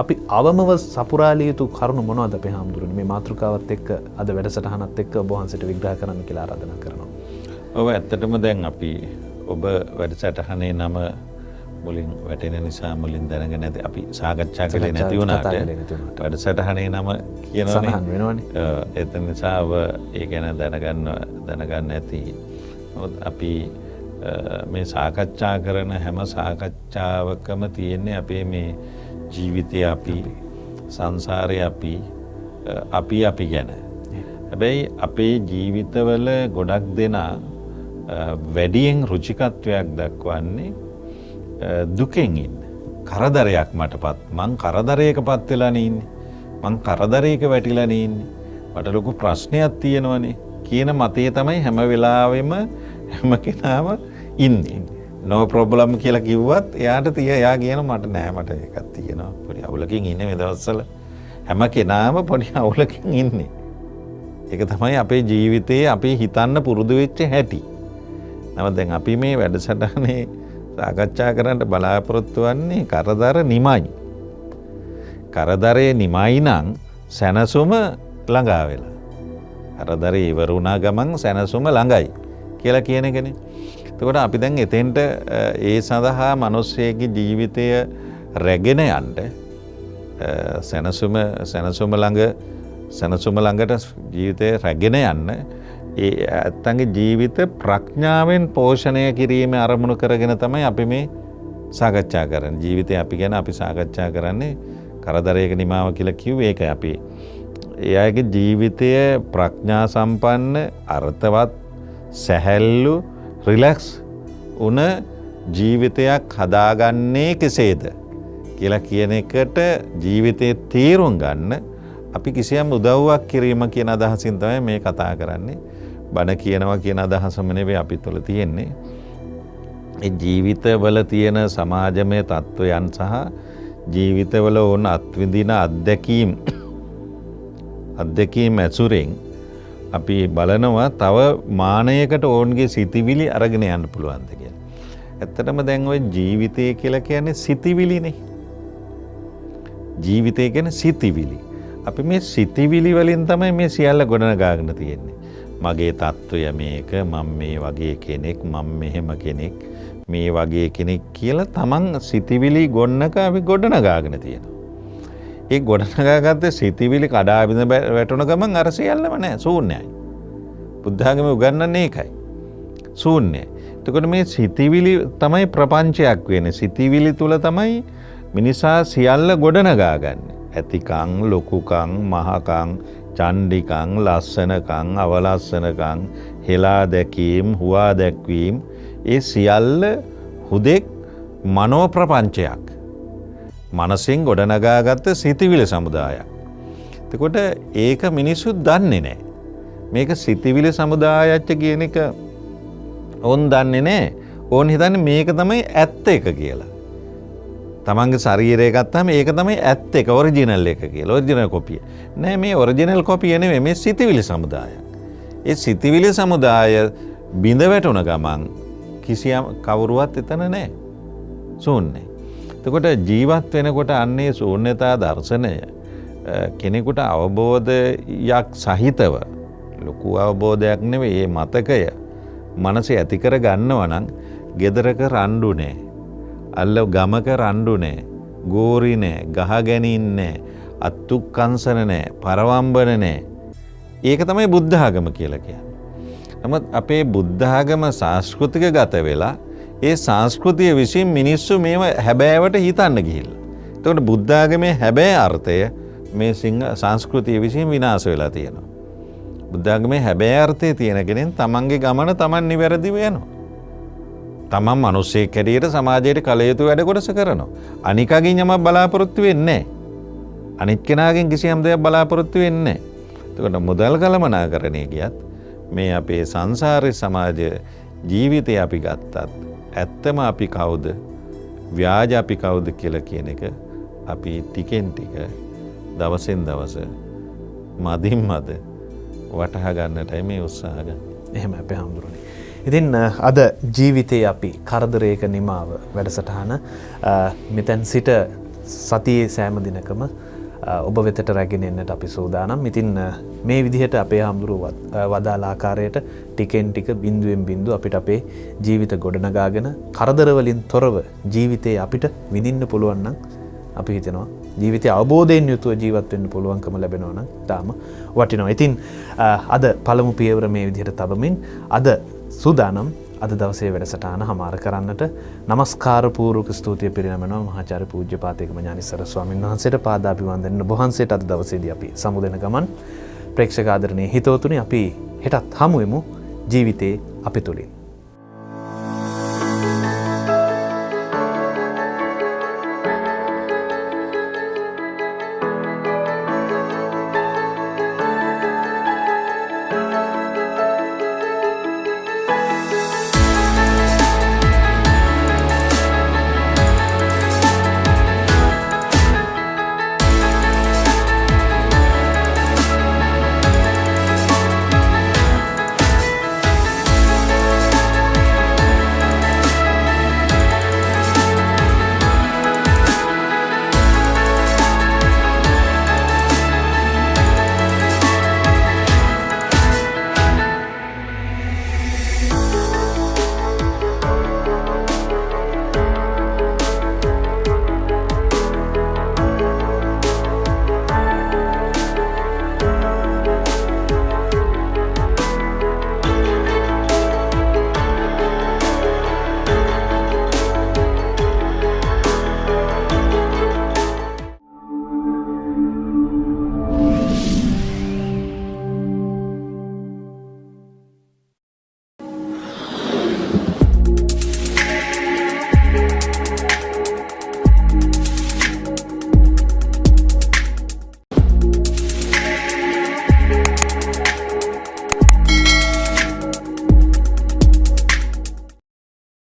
අපි අවමව සපුරාලිය යුතු කරුණු මොනවද අපේ හාමුදුරුවනේ මේ මාතෘකාවත් එක්ක අද වැඩසටහනත් එක්ක ඔබ වහන්සේට විග්‍රහ කරන්න කියලා ආරාධනා කරනවා. ඔව් ඇත්තටම දැන් අපි ඔබ වැඩසටහනේ නම මුලින් වැටෙන නිසා මුලින් දැනගෙන නැති අපි සාකච්ඡා කළේ නැති වුණාට වැඩසටහනේ නම කියනවනේ. එතන නිසා ඔබ ඒ ගැන දැනගන්න ඇති. අපි මේ සාකච්ඡා කරන හැම සාකච්ඡාවකම තියෙන්නේ අපේ මේ ජීවිතය අපි සංසාරය අපි ගැන. හැබැයි අපේ ජීවිතවල ගොඩක් දෙනා වැඩියෙන් රුචිකත්වයක් දක්වන්නේ දුකෙන් ඉන්න. කරදරයක් මටපත් මං කරදරයකපත් වෙලා ඉන්නේ. මං කරදරයක වැටිලා ඉන්නේ. මට ලොකු ප්‍රශ්නයක් තියෙනවනේ කියන මතය තමයි හැම වෙලාවෙම හැම කෙනාම ඉන්නේ. no problem කියලා කිව්වත් එයා කියන මට නෑ මට එකක් තියෙනවා. පොඩි අවුලකින් ඉන්නේ මේ දවස්වල. හැම කෙනාම පොඩි අවුලකින් ඉන්නේ. ඒක තමයි අපේ ජීවිතයේ අපි හිතන්න පුරුදු වෙච්ච හැටි. නමුත් දැන් අපි මේ වැඩසටහනේ සාකච්ඡා කරන්න බලාපොරොත්තු වෙන්නේ කරදර නිමයි. කරදරේ නිමයි නම් සැනසුම ළඟා වෙලා. කරදරේ ඉවර වුණා ගමන් සැනසුම ළඟයි කියලා කියන එකනේ. එතකොට අපි දැන් එතෙන්ට ඒ සඳහා මිනිස්සෙගේ ජීවිතය රැගෙන යන්න සැනසුම ළඟට ජීවිතය රැගෙන යන්න ඒ ඇත්තන්ගේ ජීවිත ප්‍රඥාවෙන් පෝෂණය කිරීම අරමුණු කරගෙන තමයි අපි මේ සාකච්ඡා කරන්නේ. ජීවිතය අපි ගැන අපි සාකච්ඡා කරන්නේ කරදරයක නිමාව කියලා කිව්වේ ඒකයි අපි. ඒ අයගේ ජීවිතය ප්‍රඥා සම්පන්න අර්ථවත් සැහැල්ලු රිලැක්ස් වුණ ජීවිතයක් හදාගන්නේ කෙසේද කියලා කියන එකට ජීවිතයේ තීරුම් ගන්න අපි කිසියම් උදව්වක් කිරීම කියන අදහසින් තමයි මේ කතා කරන්නේ. බණ කියනවා කියන අදහසම නෙවෙයි අපි තුළ තියෙන්නේ. ඒ ජීවිතවල තියෙන සමාජමය තත්ත්වයන් සහ ජීවිතවල වුණ අත්විඳින අත්දැකීම් ඇසුරෙන් අපි බලනවා තව මානයකට ඕන්ගේ සිතිවිලි අරගෙන යන්න පුළුවන්ද කියලා. ඇත්තටම දැන් ওই ජීවිතය කියලා කියන්නේ සිතිවිලිනේ. ජීවිතය කියන්නේ සිතිවිලි. අපි මේ සිතිවිලි වලින් තමයි මේ සියල්ල ගොඩනගාගෙන තියෙන්නේ. මගේ තත්ත්වය මේක, මම මේ වගේ කෙනෙක්, මම මෙහෙම කෙනෙක්, මේ වගේ කෙනෙක් කියලා තමන් සිතිවිලි ගොන්නක අපි ගොඩනගාගෙන තියෙනවා. ඒ ගොඩනගාගත්ත සිතිවිලි කඩාවිද වැටුණ ගමන් අර සියල්ලම නැහැ, ශූන්‍යයි. බුද්ධ ආගමේ උගන්වන්නේ ඒකයි. ශූන්‍යයි. එතකොට මේ සිතිවිලි තමයි ප්‍රපංචයක් වෙන්නේ. සිතිවිලි තුල තමයි මිනිසා සියල්ල ගොඩනගාගන්නේ. ඇතිකං, ලොකුකං, මහකං, චණ්ඩිකං, ලස්සනකං, අවලස්සනකං, හෙලා දැකීම්, හුවා දැක්වීම්, ඒ සියල්ල හුදෙක් මනෝ ප්‍රපංචයක්. මනසින් ගොඩනගාගත්ත සිතිවිලි සමුදායක්. එතකොට ඒක මිනිස්සු දන්නේ නැහැ. මේක සිතිවිලි සමුදායච්ච කියන එක ඕන් දන්නේ නැහැ. ඕන් හිතන්නේ මේක තමයි ඇත්ත එක කියලා. තමන්ගේ ශරීරය ගත්තාම ඒක තමයි ඇත්ත එක, ඔරිජිනල් එක කියලා. ඔරිජිනල් කොපිය. නෑ, මේ ඔරිජිනල් කොපිය නෙමෙයි, මේ සිතිවිලි සමුදායක්. ඒ සිතිවිලි සමුදාය බිඳ වැටුණ ගමන් කිසියම් කවුරුවත් එතන නැහැ. ශූන්‍යයි. එතකොට ජීවත් වෙනකොට අන්නේ ශූන්‍යතා දර්ශනය කෙනෙකුට අවබෝධයක් සහිතව, ලොකු අවබෝධයක් නෙවෙයි, මේ මතකය මනසේ ඇති කර ගන්නවා නම් ගෙදරක රණ්ඩු නැහැ, අල්ල ගමක රණ්ඩු නැහැ, ගෝරි නැහැ, ගහ ගැනීම් නැහැ, අත්තුක්කංශන නැහැ, පරවම්බන නැහැ. ඒක තමයි බුද්ධ ආගම කියලා කියන්නේ. නමුත් අපේ බුද්ධ ආගම සංස්කෘතික ගත වෙලා ඒ සංස්කෘතිය විසින් මිනිස්සු මේව හැබෑවට හිතන්න ගිහිල්ලා. එතකොට බුද්ධ ආගමේ හැබෑ අර්ථය මේ සංස්කෘතිය විසින් විනාශ වෙලා තියෙනවා. බුද්ධ ආගමේ හැබෑ අර්ථය තියෙන කෙනෙන් තමන්ගේ ගමන තමන් නිවැරදිව යනවා. තමන් මිනිස්සෙක් හැටියට සමාජයට කළ යුතු වැඩ කොටස කරනවා. අනිකගෙන් යමක් බලාපොරොත්තු වෙන්නේ නැහැ. අනිත් කෙනාගෙන් කිසියම් දෙයක් බලාපොරොත්තු වෙන්නේ නැහැ. එතකොට මුදල් කළමනාකරණය ගියත් මේ අපේ සංසාරේ සමාජ ජීවිතය අපි ගත්තත් ඇත්තම අපි කවුද, ව්‍යාජ අපි කවුද කියලා කියන එක අපි ටිකෙන් ටික දවසෙන් දවස මදින් මද වටහා ගන්නටයි මේ උත්සාහ ගන්න. එහෙම අපේ හඳුරන්නේ. ඉතින් අද ජීවිතයේ අපි කරදරයක නිමාව වැඩසටහන මෙතෙන් සිට සතියේ සෑම දිනකම ඔබ වෙතට රැගෙන එන්නට අපි සූදානම්. ඉතින් මේ විදිහට අපේ හාමුදුරුවෝ වදාළ ආකාරයට ටිකෙන් ටික බිඳුවෙන් බිඳුව අපිට අපේ ජීවිත ගොඩනගාගෙන කරදර වලින් තොරව ජීවිතේ අපිට විඳින්න පුළුවන් නම් අපි හිතනවා ජීවිතය අවබෝධයෙන් යුතුව ජීවත් වෙන්න පුළුවන්කම ලැබෙනවා නම් තාම වටිනවා. ඉතින් අද පළමු පියවර මේ විදිහට තබමින් අද සූදානම් අද දවසේ වැඩසටහන හමාර කරන්නට নমස්කාර පූර්වක ස්තුතිය පිරිනමනවා මහාචාර්ය පූජ්‍යපාතේකම ඥානිසර ස්වාමීන් වහන්සේට පාදාභිවන්දන ඔබ වහන්සේට අද දවසේදී අපි සමුදෙන ගමන් ප්‍රේක්ෂක ආදරණීය හිතවතුනි අපි හෙටත් හමු වෙමු ජීවිතේ අපි තුලින්.